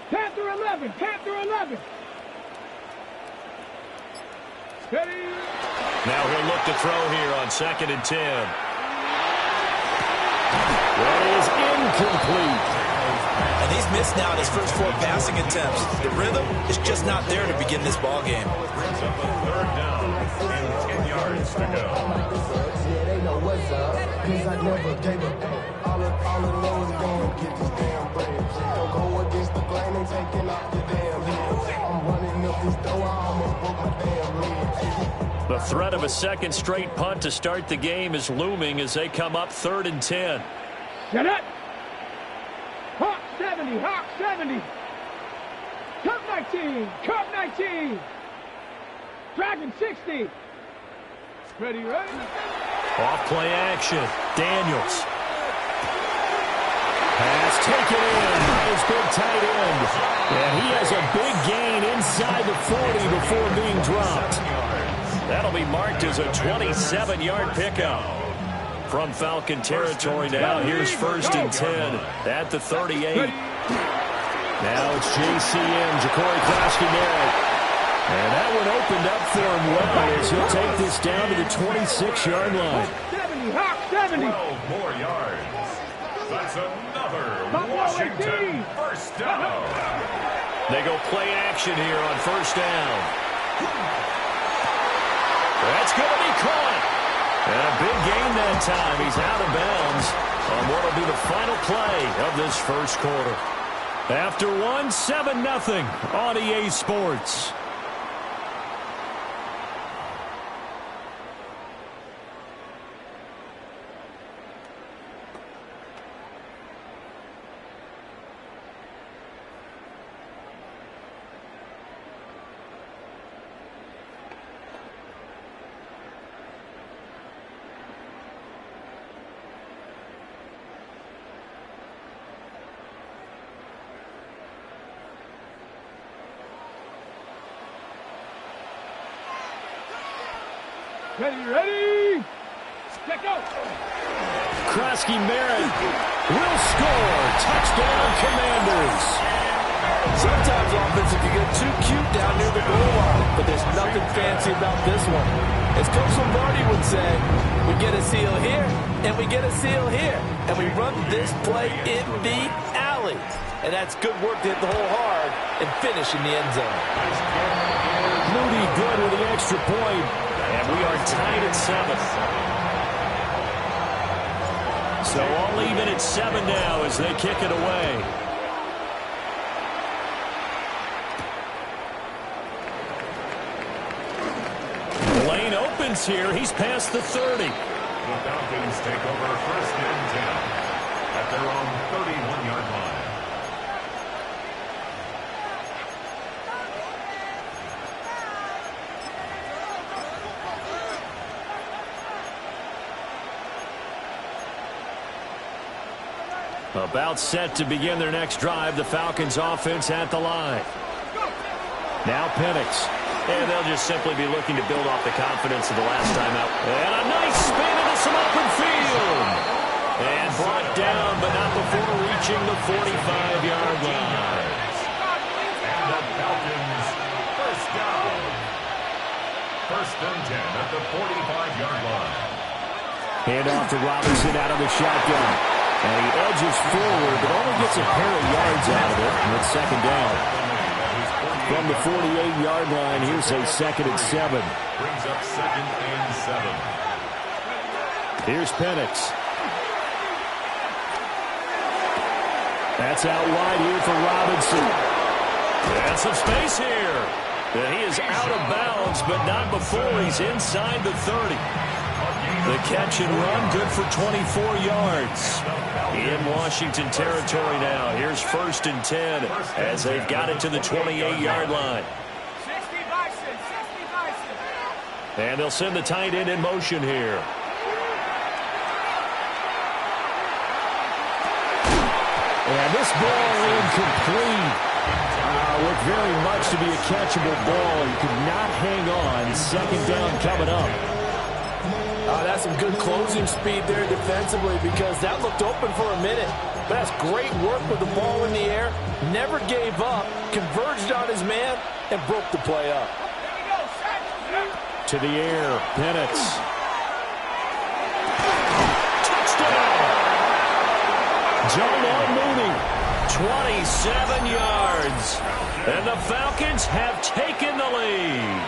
Panther 11. Panther 11. Steady. Now he'll look to throw here on 2nd and 10. That is incomplete. And he's missed now in his first 4 passing attempts. The rhythm is just not there to begin this ball game. Brings up a 3rd down and 10 yards to go. Yeah, they know what's up, 'cause I never gave up. All I know is gonna get this damn bread. Don't go against the grain and taking off the damn head. I'm running up this door, I almost broke my damn leg. The threat of a 2nd straight punt to start the game is looming as they come up 3rd and 10. Get it. Hawk 70. Hawk 70. Cup 19. Cup 19. Dragon 60. Ready, ready. Off play action. Daniels. Pass taken in by his big tight end. And he has a big gain inside the 40 before being dropped. That'll be marked as a 27-yard pickup. From Falcon territory now, here's 1st and 10 at the 38. Now it's JCM, Ja'Cory Krosky-Merritt. And that one opened up for him well as he'll take this down to the 26-yard line. 70, Hawk 70. 12 more yards. That's another Washington 1st down. They go play action here on 1st down. That's going to be caught. And a big gain that time. He's out of bounds on what will be the final play of this 1st quarter. After 7-0 on EA Sports. Ready, ready. Let go. Krosky-Merritt will score. Touchdown, Commanders. Sometimes offense can get too cute down near the goal line, but there's nothing fancy about this one. As Coach Lombardi would say, we get a seal here, and we get a seal here, and we run this play in the alley. And that's good work to hit the hole hard and finish in the end zone. Moody good with the extra point. And we are tied at 7. So all even at 7 now as they kick it away. Lane opens here. He's past the 30. The Falcons take over 1st and 10 at their own 31-yard line. About set to begin their next drive. The Falcons offense at the line. Now Penix. And they'll just simply be looking to build off the confidence of the last time out. And a nice spin into some open field. And brought down, but not before reaching the 45-yard line. And the Falcons 1st down. 1st and 10 at the 45-yard line. Hand off to Robinson out of the shotgun. And he edges forward, but only gets a pair of yards out of it. And it's 2nd down. From the 48-yard line, here's a 2nd and 7. Brings up 2nd and 7. Here's Penix. That's out wide here for Robinson. And some space here. And he is out of bounds, but not before he's inside the 30. The catch and run, good for 24 yards. In Washington territory now. Here's 1st and 10 as they've got it to the 28-yard line. And they'll send the tight end in motion here. And this ball incomplete. Looked very much to be a catchable ball. He could not hang on. Second down coming up. That's some good closing speed there defensively because that looked open for a minute. But that's great work with the ball in the air. Never gave up, converged on his man, and broke the play up. To the air, Penix. Touchdown! Darnell Mooney, 27 yards. And the Falcons have taken the lead.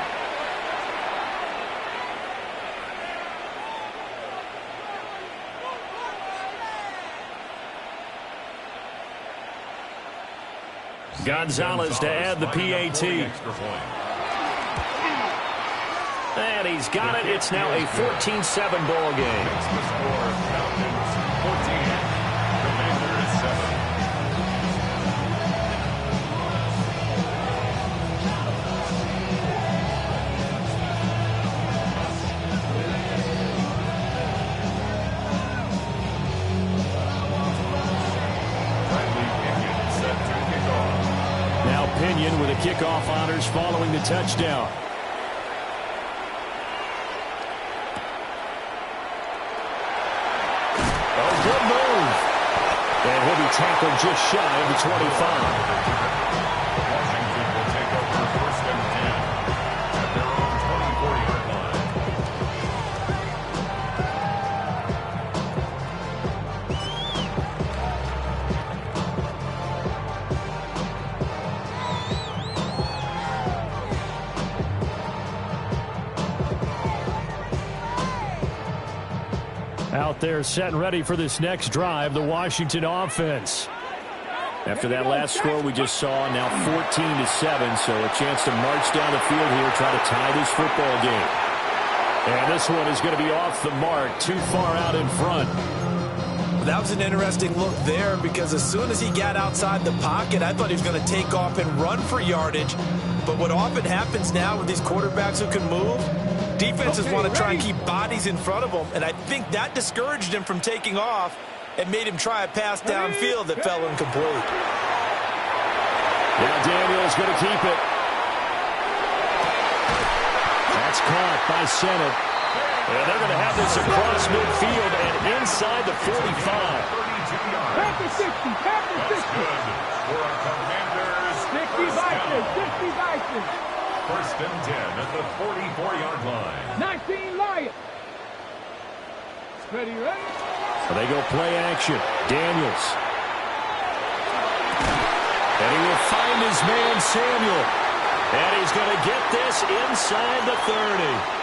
Gonzalez to add the PAT. And he's got it. It's now a 14-7 ball game. The score, Falcons 14, Commanders 7. Now Pinion with a kickoff honors following the touchdown. Good move. And he'll be tackled just shy of the 25. Washington will take over 1st and 10 at their own 24-yard line. Out there set and ready for this next drive, the Washington offense. After that last score we just saw, now 14-7, so a chance to march down the field here, try to tie this football game. And this one is going to be off the mark, too far out in front. That was an interesting look there because as soon as he got outside the pocket, I thought he was going to take off and run for yardage. But what often happens now with these quarterbacks who can move, defenses want to try and keep bodies in front of them, and I think that discouraged him from taking off and made him try a pass downfield that fell incomplete. Now Daniel's going to keep it. That's caught by Sennett. And they're going to have this across midfield and inside the 45. 32 yards. Back to 60, back to 60. That's good for a Commanders 60 Vikings, 60 Vikings. 1st and 10 at the 44-yard line. 19 Lions. Ready, ready? So they go play action. Daniels. And he will find his man Samuel. And he's going to get this inside the 30.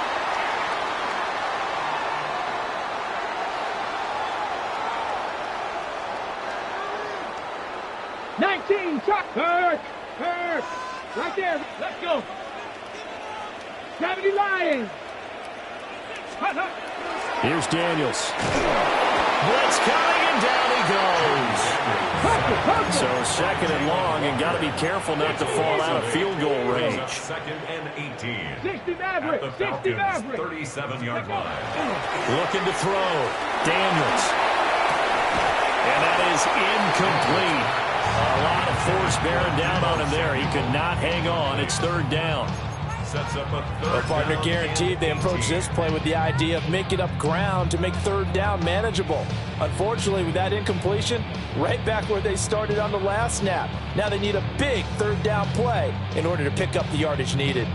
19, Chuck. Hurt. Right there. Let's go. 70 Lions. Here's Daniels. Blitz coming, and down he goes. So 2nd and long, and got to be careful not to fall out of field goal range. 2nd and 18. 60 Maverick. At the 60 Falcons' Maverick. 37-yard line. Looking to throw. Daniels. And that is incomplete. A lot of force bearing down on him there. He could not hang on. It's 3rd down. Sets up a 3rd Well, partner, down guaranteed they approach this play with the idea of making up ground to make 3rd down manageable. Unfortunately, with that incompletion, right back where they started on the last snap. Now they need a big 3rd down play in order to pick up the yardage needed.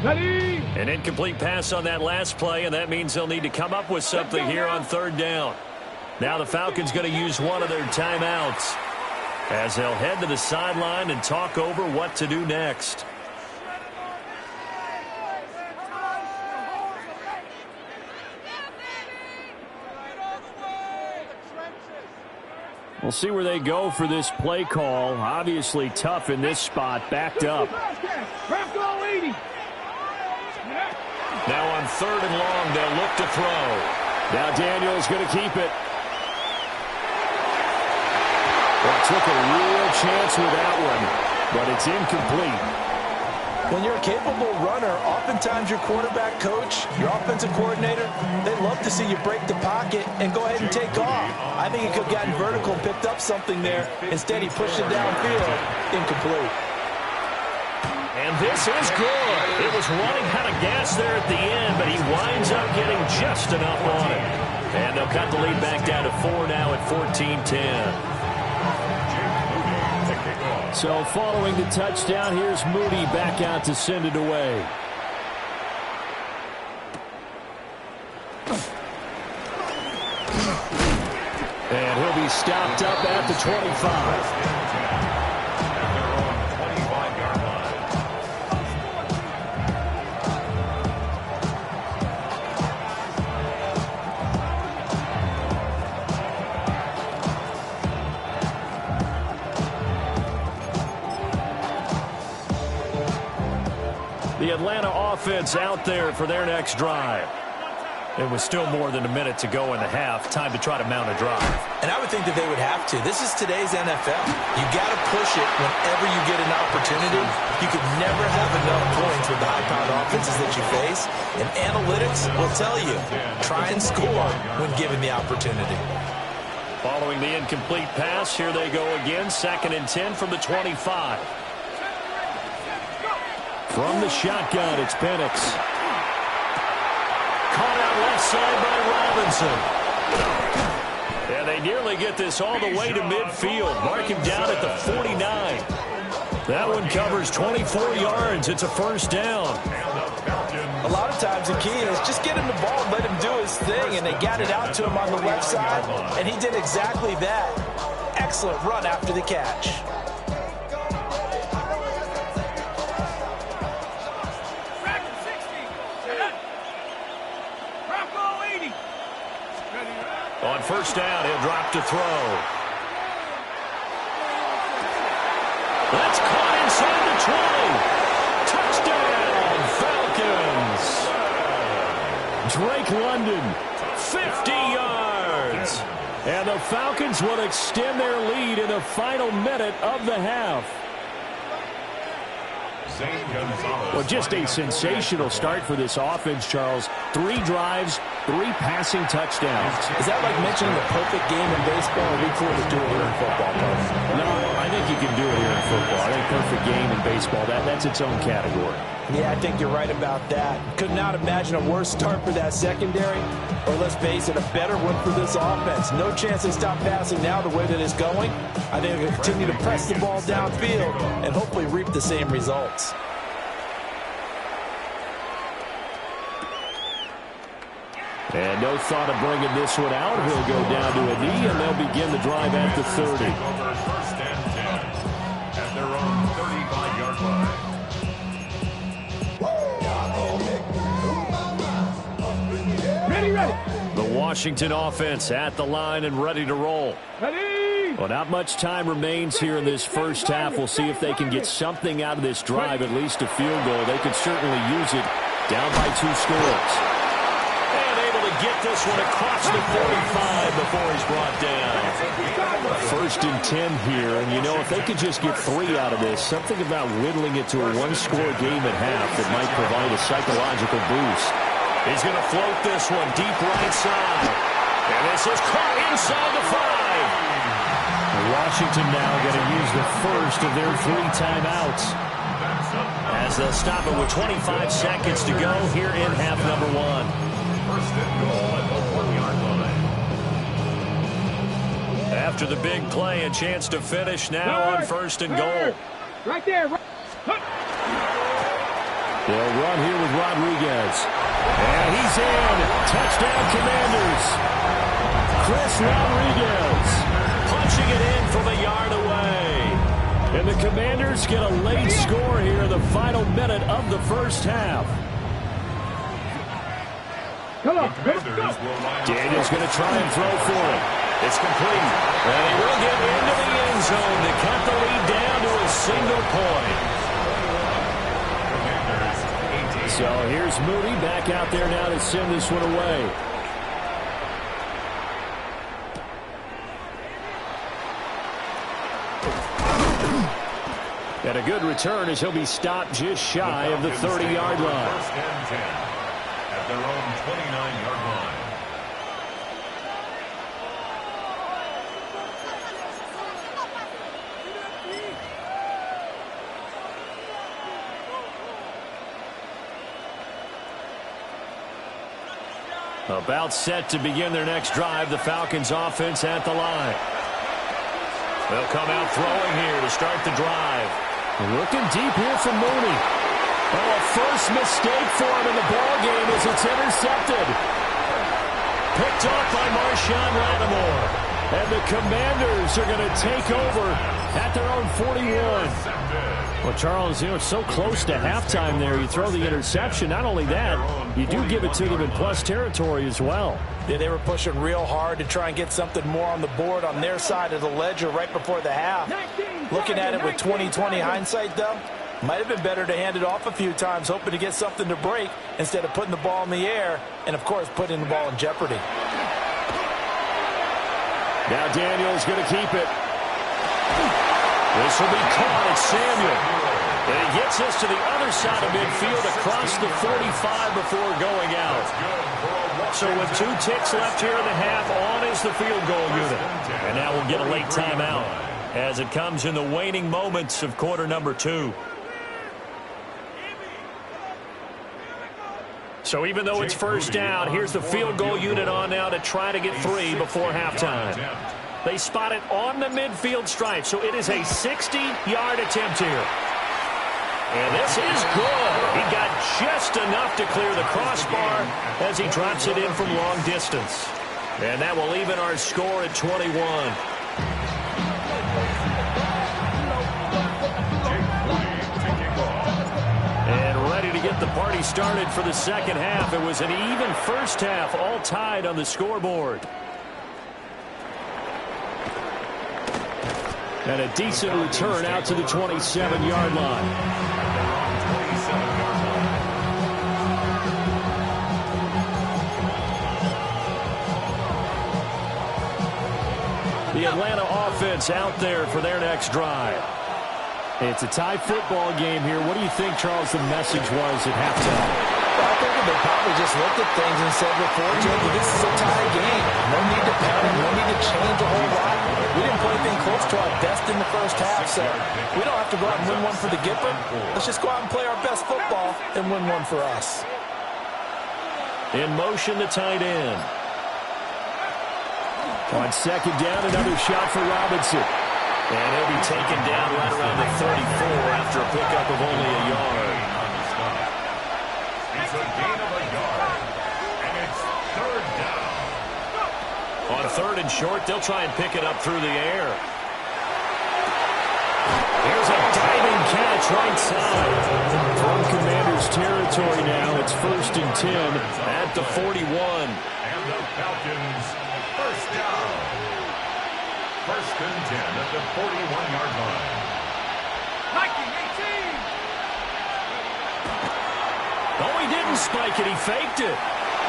Ready. An incomplete pass on that last play, and that means they'll need to come up with something here on 3rd down. Now the Falcons going to use one of their timeouts as they'll head to the sideline and talk over what to do next. We'll see where they go for this play call. Obviously tough in this spot, backed up. Now on 3rd and long, they'll look to throw. Now Daniel's going to keep it. Well, took a real chance with that one, but it's incomplete. When you're a capable runner, oftentimes your quarterback coach, your offensive coordinator, they love to see you break the pocket and go ahead and take off. I think he could have gotten vertical and picked up something there. Instead, he pushed it downfield. Incomplete. And this is good. It was running out of gas there at the end, but he winds up getting just enough on it. And they'll cut the lead back down to 4 now at 14-10. So following the touchdown, here's Moody back out to send it away. And he'll be stopped up at the 25. The Atlanta offense out there for their next drive. It was still more than a minute to go in the half. Time to try to mount a drive. And I would think that they would have to. This is today's NFL. You got to push it whenever you get an opportunity. You could never have enough points with the high-powered offenses that you face. And analytics will tell you, try and score when given the opportunity. Following the incomplete pass, here they go again. 2nd and 10 from the 25. From the shotgun, it's Penix. Caught out left side by Robinson. And they nearly get this all the way to midfield. Mark him down at the 49. That one covers 24 yards. It's a first down. A lot of times the key is just get him the ball and let him do his thing. And they got it out to him on the left side. And he did exactly that. Excellent run after the catch. On first down, he'll drop to throw. That's caught inside the 20. Touchdown, Falcons. Drake London, 50 yards. And the Falcons will extend their lead in the final minute of the half. Well, just a sensational start for this offense, Charles. 3 drives, 3 passing touchdowns. Is that like mentioning the perfect game in baseball? Or we cool to do it here in football, Carlos? No, I think you can do it here in football. I think perfect game in baseball, that's its own category. Yeah, I think you're right about that. Could not imagine a worse start for that secondary, or let's face it, a better one for this offense. No chance they stop passing now the way that it's going. I think they'll continue to press the ball downfield and hopefully reap the same results. And no thought of bringing this one out. He'll go down to a knee, and they'll begin the drive at the 30. First and 10 at their own 35-yard line. Ready. The Washington offense at the line and ready to roll. Ready. Well, not much time remains here in this first half. We'll see if they can get something out of this drive, at least a field goal. They could certainly use it down by 2 scores. And able to get this one across the 45 before he's brought down. First and 10 here, and you know, if they could just get 3 out of this, something about whittling it to a 1-score game at half that might provide a psychological boost. He's going to float this one deep right side. And this is caught inside the 5. Washington now going to use the first of their 3 timeouts, as they'll stop it with 25 seconds to go here in half number 1. First and goal at the 1-yard line. After the big play, a chance to finish now on first and goal. Right there. They'll run here with Rodriguez. And he's in. Touchdown, Commanders. Chris Rodriguez punching it in from a yard away. And the Commanders get a late score here in the final minute of the first half. Come on. Daniel's going to try and throw for it. It's complete. And he will get into the end zone to cut the lead down to a single point. So here's Moody back out there now to send this one away. And a good return as he'll be stopped just shy of the 30-yard line. First and 10 at their own 29-yard line. About set to begin their next drive, the Falcons offense at the line. They'll come out throwing here to start the drive. Looking deep here for Mooney. Oh, a first mistake for him in the ball game as it's intercepted. Picked off by Marshawn Lattimore. And the Commanders are going to take over at their own 41. Well, Charles, it's so close to halftime there. You throw the interception. Not only that, you do give it to them in plus territory as well. Yeah, they were pushing real hard to try and get something more on the board on their side of the ledger right before the half. Looking at it with 20/20 hindsight, though, might have been better to hand it off a few times, hoping to get something to break instead of putting the ball in the air and, of course, putting the ball in jeopardy. Now Daniel's going to keep it. This will be caught at Samuel. And he gets us to the other side of midfield across the 45 before going out. So with 2 ticks left here in the half, on is the field goal unit. And now we'll get a late timeout as it comes in the waning moments of quarter number 2. So even though it's first down, here's the field goal unit on now to try to get 3 before halftime. They spot it on the midfield stripe, so it is a 60-yard attempt here. And this is good. He got just enough to clear the crossbar as he drops it in from long distance. And that will even our score at 21. And ready to get the party started for the second half. It was an even first half, all tied on the scoreboard. And a decent return out to the 27-yard line. The Atlanta offense out there for their next drive. It's a tie football game here. What do you think, Charles, the message was at halftime? Well, I think they probably just looked at things and said, unfortunately, this is a tie game. No need to panic. No need to change a whole lot. We didn't play anything close to our best in the first half, so we don't have to go out and win one for the Gipper. Let's just go out and play our best football and win one for us. In motion, the tight end. On second down, another shot for Robinson. And he'll be taken down right around the 34 after a pickup of only a yard. It's a gain of a yard. And it's third down. On third and short, they'll try and pick it up through the air. Here's a diving catch right side. From Commanders territory now, it's first and 10 at the 41. And the Falcons, first down. First and 10 at the 41-yard line. Oh, he didn't spike it. He faked it.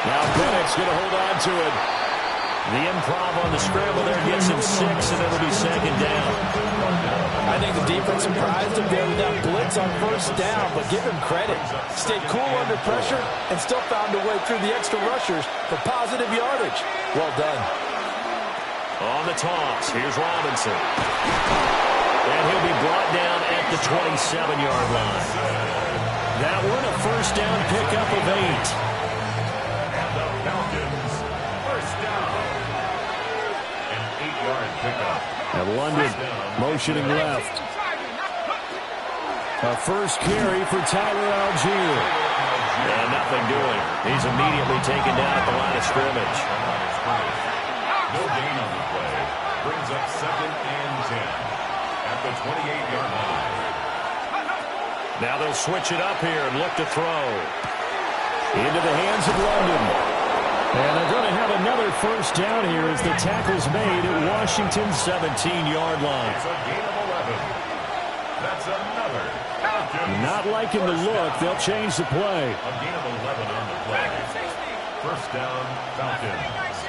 Now Bennett's going to hold on to it. The improv on the scramble there gets him 6, and it'll be second down. I think the defense surprised him there with that blitz on first down, but give him credit. Stayed cool under pressure and still found a way through the extra rushers for positive yardage. Well done. On the toss, here's Robinson. And he'll be brought down at the 27-yard line. That one a first down pickup of 8. And the Falcons, first down. An 8-yard pickup. And London motioning left. A first carry for Tyler Algier. And nothing doing. He's immediately taken down at the line of scrimmage. No gain on the play. Brings up second and 10 at the 28-yard line. Now they'll switch it up here and look to throw. Into the hands of London. And they're going to have another first down here as the tackle's made at Washington's 17-yard line. It's a gain of 11. That's another Falcons. Not liking the look. They'll change the play. A gain of 11 on the play. First down, Falcons.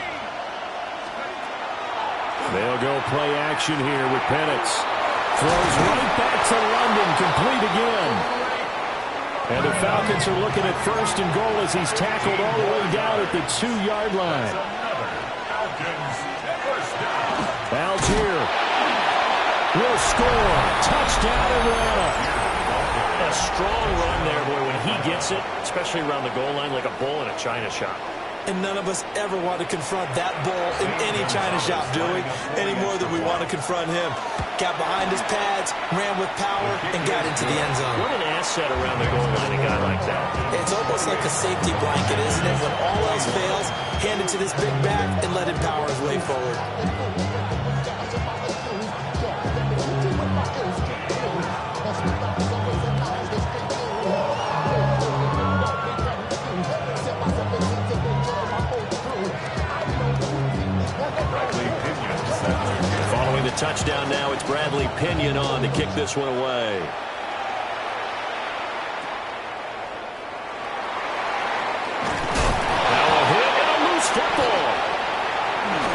They'll go play action here with Penix. Throws right back to London, complete again. And the Falcons are looking at first and goal as he's tackled all the way down at the 2-yard line. Algier will score. Touchdown, Atlanta. A strong run there, boy, when he gets it, especially around the goal line, like a bull in a china shop. And none of us ever want to confront that bull in any china shop, do we? Any more than we want to confront him. Got behind his pads, ran with power, and got into the end zone. What an asset around the goal line, a guy like that. It's almost like a safety blanket, isn't it? When all else fails, hand it to this big back and let him power his way forward. Following the touchdown now, it's Bradley Pinion on to kick this one away. Now a hit and a loose football.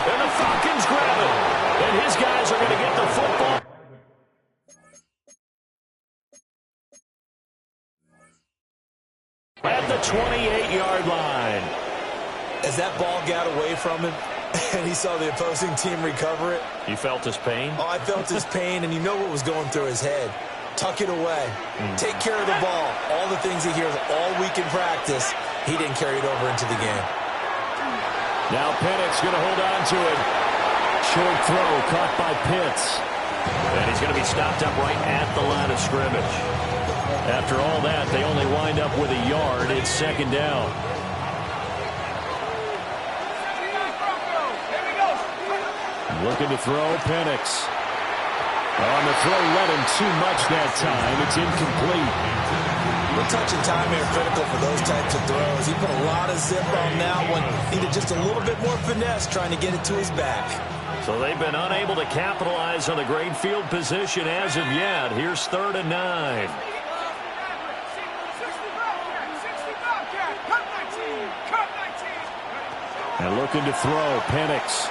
And the Falcons grab it. And his guys are going to get the football. At the 28-yard line. As that ball got away from him, and he saw the opposing team recover it. You felt his pain? Oh, I felt his pain, and you know what was going through his head. Tuck it away. Take care of the ball. All the things he hears all week in practice, he didn't carry it over into the game. Now Pennick's going to hold on to it. Short throw caught by Pitts. And he's going to be stopped up right at the line of scrimmage. After all that, they only wind up with a yard. It's second down. Looking to throw, Penix. On the throw, led him too much that time. It's incomplete. We're touching time here critical for those types of throws. He put a lot of zip on that one. Needed just a little bit more finesse trying to get it to his back. So they've been unable to capitalize on the great field position as of yet. Here's 3rd and 9. And looking to throw, Penix.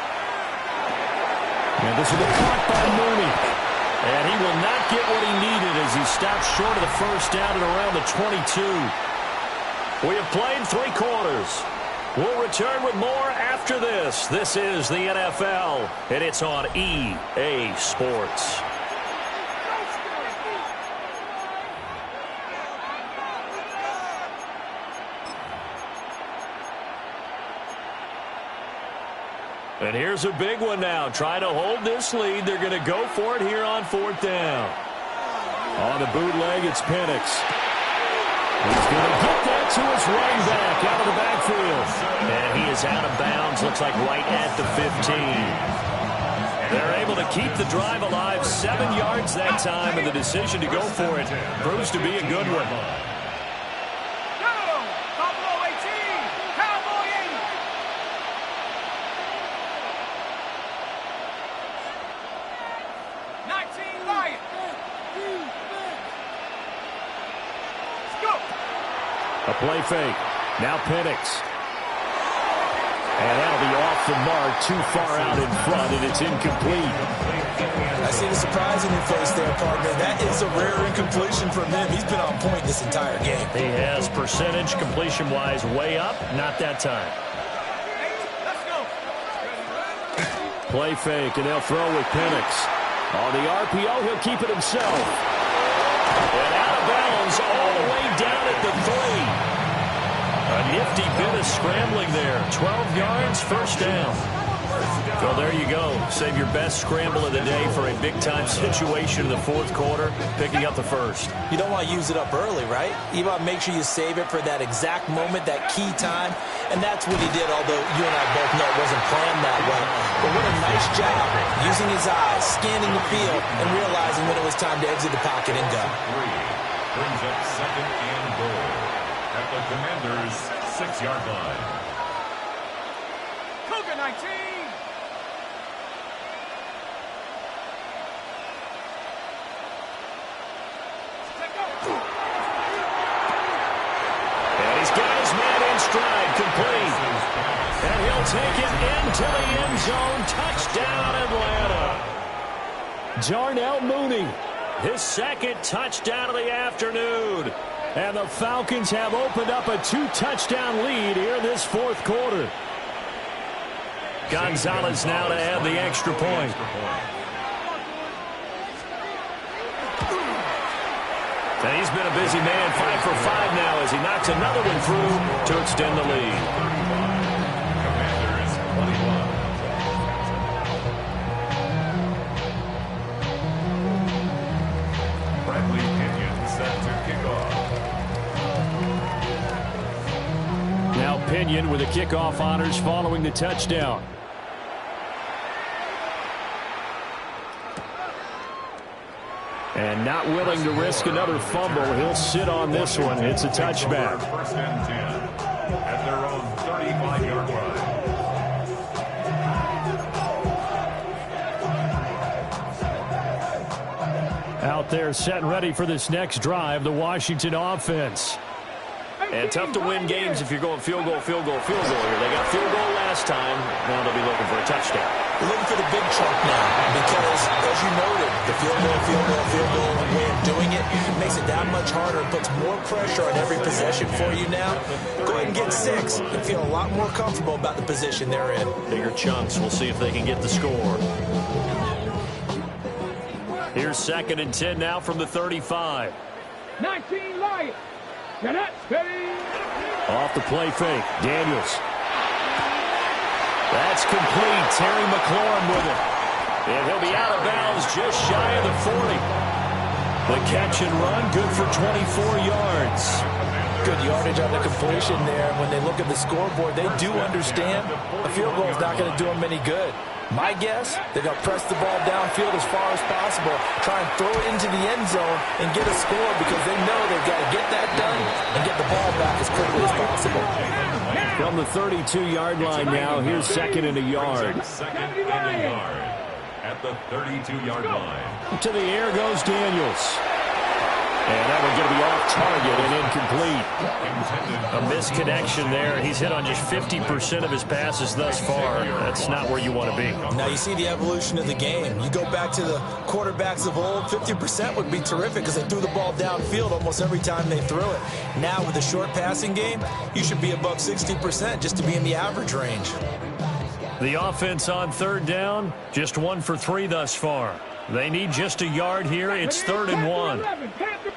And this will be caught by Mooney. And he will not get what he needed as he stops short of the first down at around the 22. We have played 3 quarters. We'll return with more after this. This is the NFL, and it's on EA Sports. And here's a big one now. Trying to hold this lead. They're going to go for it here on 4th down. On the bootleg, it's Penix. He's going to get that to his running back out of the backfield. And he is out of bounds. Looks like right at the 15. They're able to keep the drive alive. 7 yards that time, and the decision to go for it proves to be a good one. A play fake. Now Penix. And that'll be off the mark, too far out in front, and it's incomplete. I see the surprise in your face there, partner. That is a rare incompletion from him. He's been on point this entire game. He has percentage completion-wise way up. Not that time. Play fake, and they'll throw with Penix. On the RPO, he'll keep it himself. And out of bounds all the way down at the 3. A nifty bit of scrambling there. 12 yards, first down. Well, there you go. Save your best scramble of the day for a big-time situation in the 4th quarter, picking up the first. You don't want to use it up early, right? You want to make sure you save it for that exact moment, that key time. And that's what he did, although you and I both know it wasn't planned that way. But what a nice job using his eyes, scanning the field, and realizing when it was time to exit the pocket and go. Brings up 2nd and goal at the Commanders' 6-yard line. Cougar 19. And he's got his man in stride, complete. And he'll take it into the end zone. Touchdown, Atlanta. Darnell Mooney. His second touchdown of the afternoon. And the Falcons have opened up a 2-touchdown lead here in this fourth quarter. Gonzalez now to add the extra point. And he's been a busy man, 5 for 5 now as he knocks another one through to extend the lead. Commanders 21. Bradley Pinion set to kick off. Now Pinion with the kickoff honors following the touchdown. And not willing to risk another fumble. He'll sit on this one. It's a touchback. First and 10 at their own 35-yard line. Out there set and ready for this next drive, the Washington offense. And tough to win games if you're going field goal, field goal, field goal here. They got field goal last time. Now they'll be looking for a touchdown. We're looking for the big chunk now because, as you noted, the field goal, and way of doing it makes it that much harder. It puts more pressure on every possession for you now. Go ahead and get 6 and feel a lot more comfortable about the position they're in. Bigger chunks. We'll see if they can get the score. Here's 2nd and 10 now from the 35. 19 Lions. Get it, steady. Off the play fake. Daniels. That's complete. Terry McLaurin with it. And he'll be out of bounds just shy of the 40. The catch and run, good for 24 yards. Good yardage on the completion there. When they look at the scoreboard, they do understand a field goal is not going to do them any good. My guess, they're going to press the ball downfield as far as possible, try and throw it into the end zone and get a score because they know they've got to get that done and get the ball back as quickly as possible. From the 32-yard line now, here's 2nd and a yard. 2nd and a yard at the 32-yard line. To the air goes Daniels. And that one's going to be off target and incomplete. A misconnection there. He's hit on just 50% of his passes thus far. That's not where you want to be. Now you see the evolution of the game. You go back to the quarterbacks of old, 50% would be terrific because they threw the ball downfield almost every time they threw it. Now with the short passing game, you should be above 60% just to be in the average range. The offense on 3rd down, just 1 for 3 thus far. They need just a yard here. It's 3rd and 1.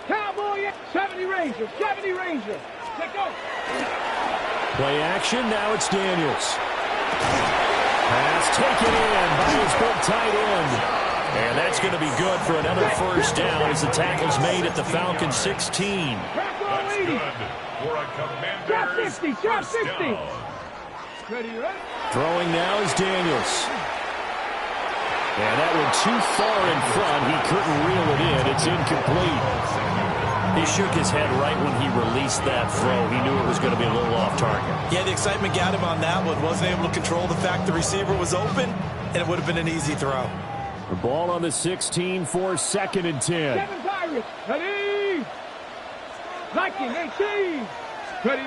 Cowboy, 70 Rangers, 70 Rangers. Let's go. Play action, now it's Daniels. Pass taken in by his big tight end. And that's going to be good for another first down as the tackle's made at the Falcons 16. That's good for a Commanders first down. Throwing now is Daniels. And that one too far in front. He couldn't reel it in. It's incomplete. He shook his head right when he released that throw. He knew it was going to be a little off target. Yeah, the excitement got him on that one. Wasn't able to control the fact the receiver was open, and it would have been an easy throw. The ball on the 16 for 2nd and 10. 7 Pirates, ready. Viking 18, ready.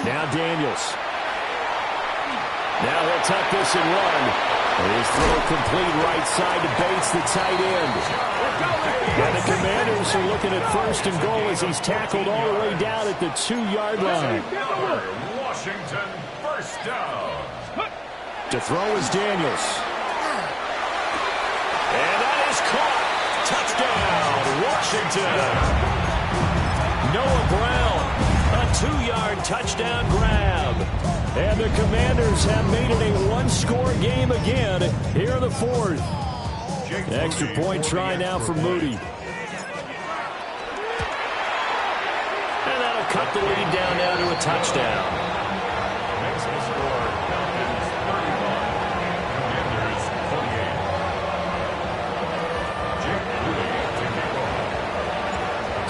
Now Daniels. Now he'll tuck this and run. His throw complete right side to Bates, the tight end. And the Commanders are looking at 1st and goal as he's tackled all the way down at the 2-yard line. Washington first down. To throw is Daniels. And that is caught. Touchdown, Washington. Noah Brown, a 2-yard touchdown grab. And the Commanders have made it a 1-score game again here in the 4th. Extra point try now for Moody. And that'll cut the lead down now to a touchdown. Makes the score Falcons 31, Commanders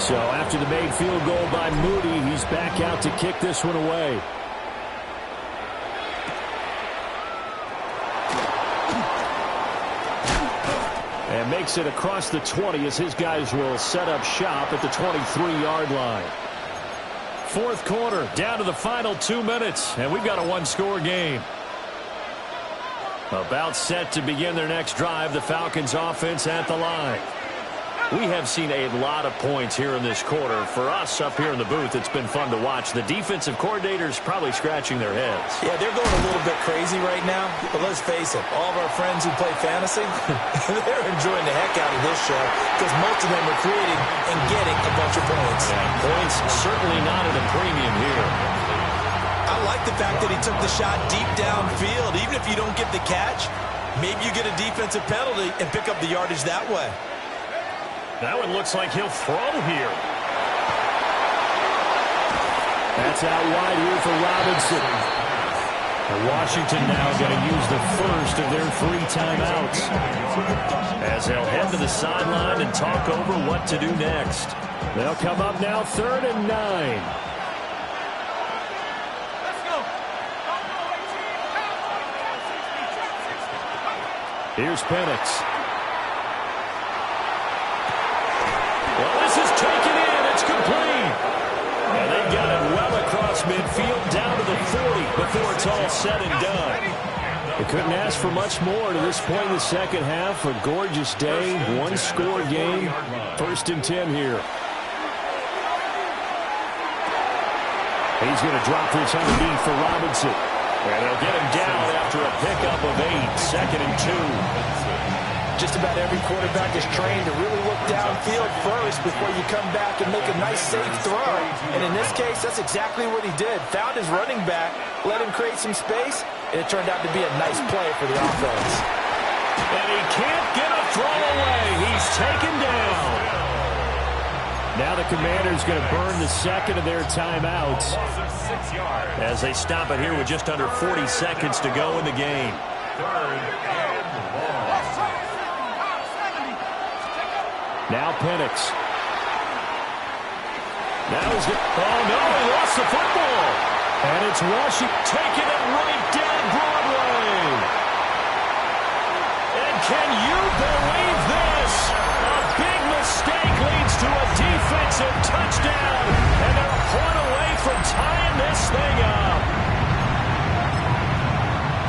48. So after the made field goal by Moody, he's back out to kick this one away. And makes it across the 20 as his guys will set up shop at the 23-yard line. 4th quarter, down to the final 2 minutes, and we've got a 1-score game. About set to begin their next drive, the Falcons offense at the line. We have seen a lot of points here in this quarter. For us up here in the booth, it's been fun to watch. The defensive coordinators probably scratching their heads. Yeah, they're going a little bit crazy right now. But let's face it, all of our friends who play fantasy, they're enjoying the heck out of this show because most of them are creating and getting a bunch of points. Yeah, points certainly not at a premium here. I like the fact that he took the shot deep downfield. Even if you don't get the catch, maybe you get a defensive penalty and pick up the yardage that way. That one looks like he'll throw here. That's out wide here for Robinson. And Washington now going to use the first of their 3 timeouts, as they'll head to the sideline and talk over what to do next. They'll come up now 3rd and 9. Here's Penix. Well, this is taken in. It's complete. And they got it well across midfield down to the 40 before it's all said and done. They couldn't ask for much more to this point in the second half. A gorgeous day, one-score game. 1st and 10 here. He's going to drop this underneath for Robinson. And they'll get him down after a pickup of 8. 2nd and 2. Just about every quarterback is trained to really look downfield first before you come back and make a nice, safe throw. And in this case, that's exactly what he did. Found his running back, let him create some space, and it turned out to be a nice play for the offense. And he can't get a throw away. He's taken down. Now the Commanders going to burn the second of their timeouts as they stop it here with just under 40 seconds to go in the game. 3rd and long. Now Penix. Now he's got, oh no, he lost the football. And it's Washington taking it right down Broadway. And can you believe this? A big mistake leads to a defensive touchdown. And they're a point away from tying this thing up.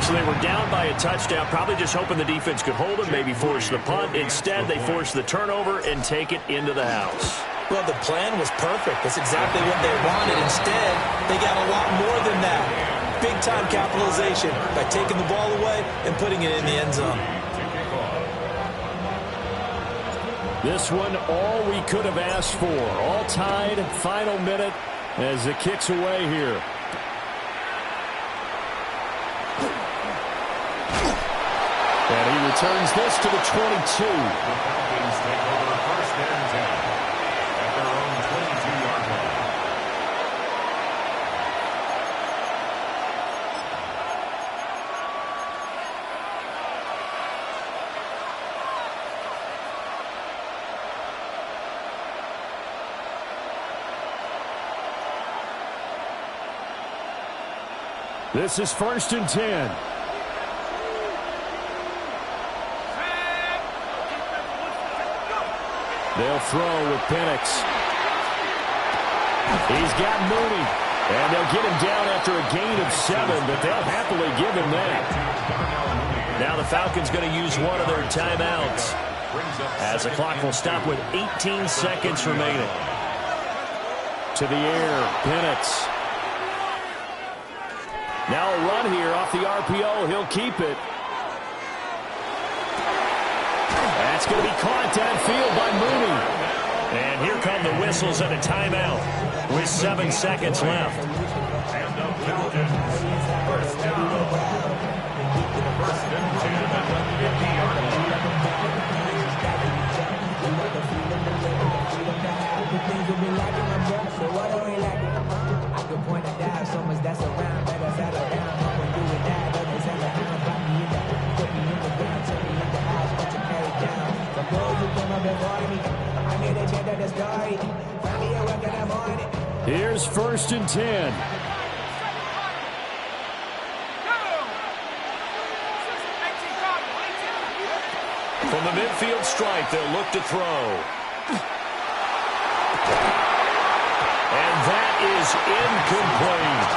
So they were down by a touchdown, probably just hoping the defense could hold them, maybe force the punt. Instead, they force the turnover and take it into the house. Well, the plan was perfect. That's exactly what they wanted. Instead, they got a lot more than that. Big-time capitalization by taking the ball away and putting it in the end zone. This one, all we could have asked for. All tied, final minute as it kicks away here. And he returns this to the 22. The Falcons take over 1st and 10 at their own 22-yard line. This is 1st and 10. They'll throw with Penix. He's got Mooney. And they'll get him down after a gain of 7, but they'll happily give him that. Now the Falcons going to use one of their timeouts as the clock will stop with 18 seconds remaining. To the air, Penix. Now a run here off the RPO. He'll keep it. That's going to be caught downfield by Mooney. And here come the whistles and a timeout with 7 seconds left. And the Falcons, 1st down. 1st and 10 at the 50-yard line. I could point it down, so much that's around, better settle down. No one doing that, others have a hand, got me in the, put me in the ground, turn me in the house, but you carry down. From those who came up before me, I made a change of the story. Find me a record I'm on it. Here's 1st and 10. From the midfield stripe, they'll look to throw. And that is incomplete.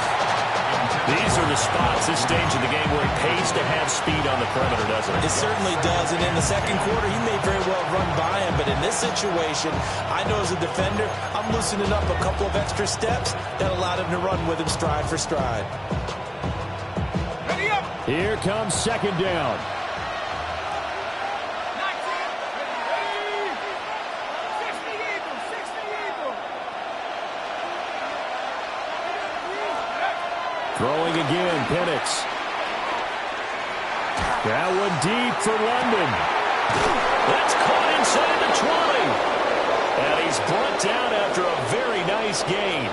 These are the spots, this stage of the game, where it pays to have speed on the perimeter, doesn't it? It certainly does, and in the second quarter, he may very well run by him, but in this situation, I know as a defender, I'm loosening up a couple of extra steps that allowed him to run with him stride for stride. Here comes second down. Throwing again, Penix. That one deep for London. That's caught inside the 20. And he's brought down after a very nice gain.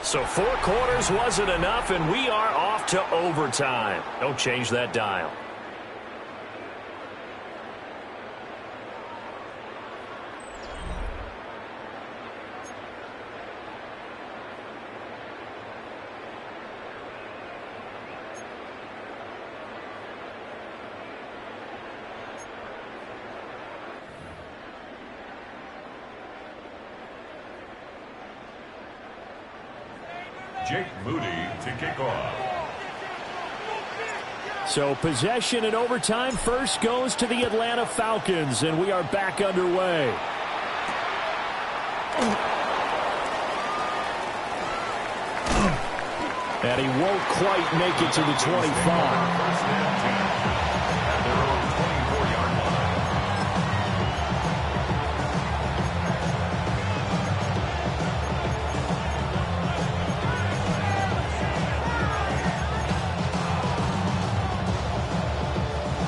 So 4 quarters wasn't enough, and we are off to overtime. Don't change that dial. Jake Moody to kick off. So possession in overtime first goes to the Atlanta Falcons, and we are back underway. And he won't quite make it to the 25.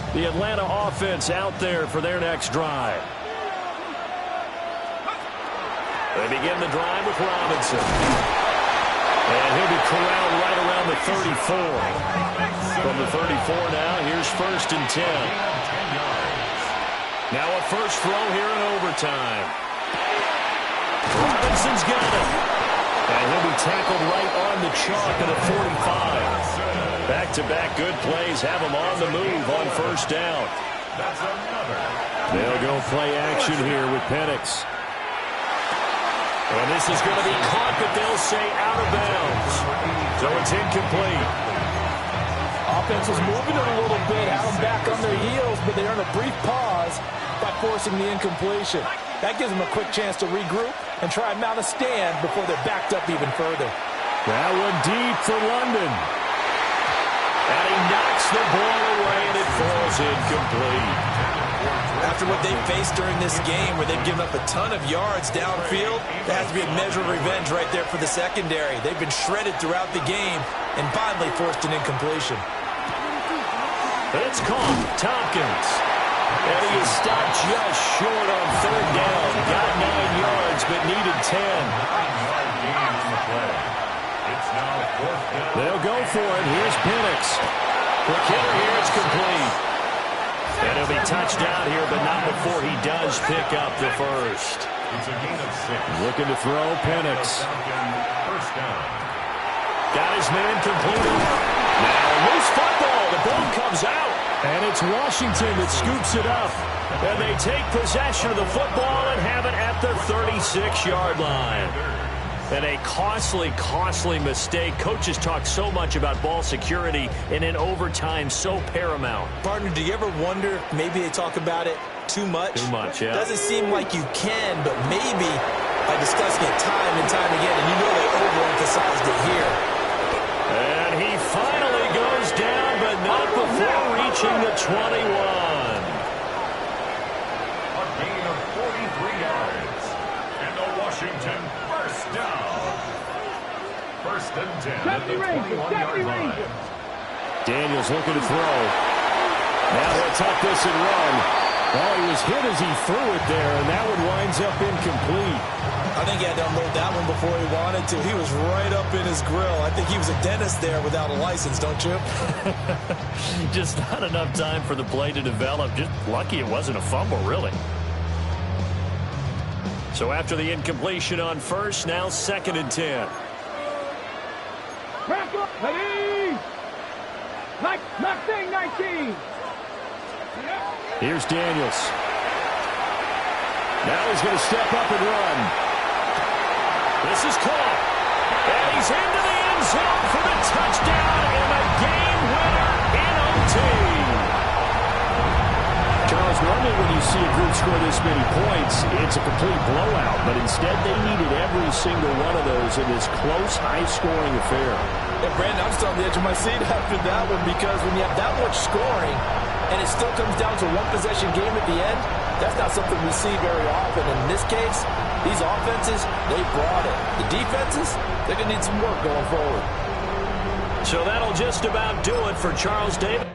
The Atlanta offense out there for their next drive. They begin the drive with Robinson. And he'll be corralled right around the 34. From the 34 now, here's 1st and 10. Now a first throw here in overtime. Robinson's got it. And he'll be tackled right on the chalk at the 45. Back-to-back good plays have him on the move on first down. They'll go play action here with Penix. And this is going to be caught, but they'll say out of bounds. So it's incomplete. Offense is moving it a little bit, have them back on their heels, but they earn a brief pause by forcing the incompletion. That gives them a quick chance to regroup and try and mount a stand before they're backed up even further. That one deep for London. And he knocks the ball away, and it falls incomplete. After what they faced during this game, where they've given up a ton of yards downfield, there has to be a measure of revenge right there for the secondary. They've been shredded throughout the game and finally forced an incompletion. It's caught. Tompkins. And he is stopped just short on third down. Got 9 yards, but needed 10. They'll go for it. Here's Penix. The kicker here is complete. And he'll be touched down here, but not before he does pick up the first. It's a gain of 6. Looking to throw Penix. First down. Got his man completed. Now loose football. The ball comes out. And it's Washington that scoops it up. And they take possession of the football and have it at the 36-yard line. And a costly, costly mistake. Coaches talk so much about ball security, and in overtime, so paramount. Partner, do you ever wonder, maybe they talk about it too much? Too much, yeah. Doesn't seem like you can, but maybe by discussing it time and time again, and you know they overemphasized it here. And he finally goes down, but not before reaching the 21. A gain of 43 yards. And the Washington first down. First and 10 at the 21-yard line. Daniels looking to throw. Now he'll tuck this and run. Oh, he was hit as he threw it there, and that one winds up incomplete. I think he had to unload that one before he wanted to. He was right up in his grill. I think he was a dentist there without a license, don't you? Just not enough time for the play to develop. Just lucky it wasn't a fumble, really. So after the incompletion on first, now 2nd and 10. Like thing 19. Here's Daniels. Now he's going to step up and run. This is caught. And he's into the end zone for the touchdown and a game winner in OT. Charles, normally when you see a group score this many points, it's a complete blowout. But instead, they needed every single one of those in this close, high-scoring affair. And Brandon, I'm still on the edge of my seat after that one because when you have that much scoring and it still comes down to one possession game at the end, that's not something we see very often. And in this case, these offenses, they brought it. The defenses, they're going to need some work going forward. So that'll just about do it for Charles Davis.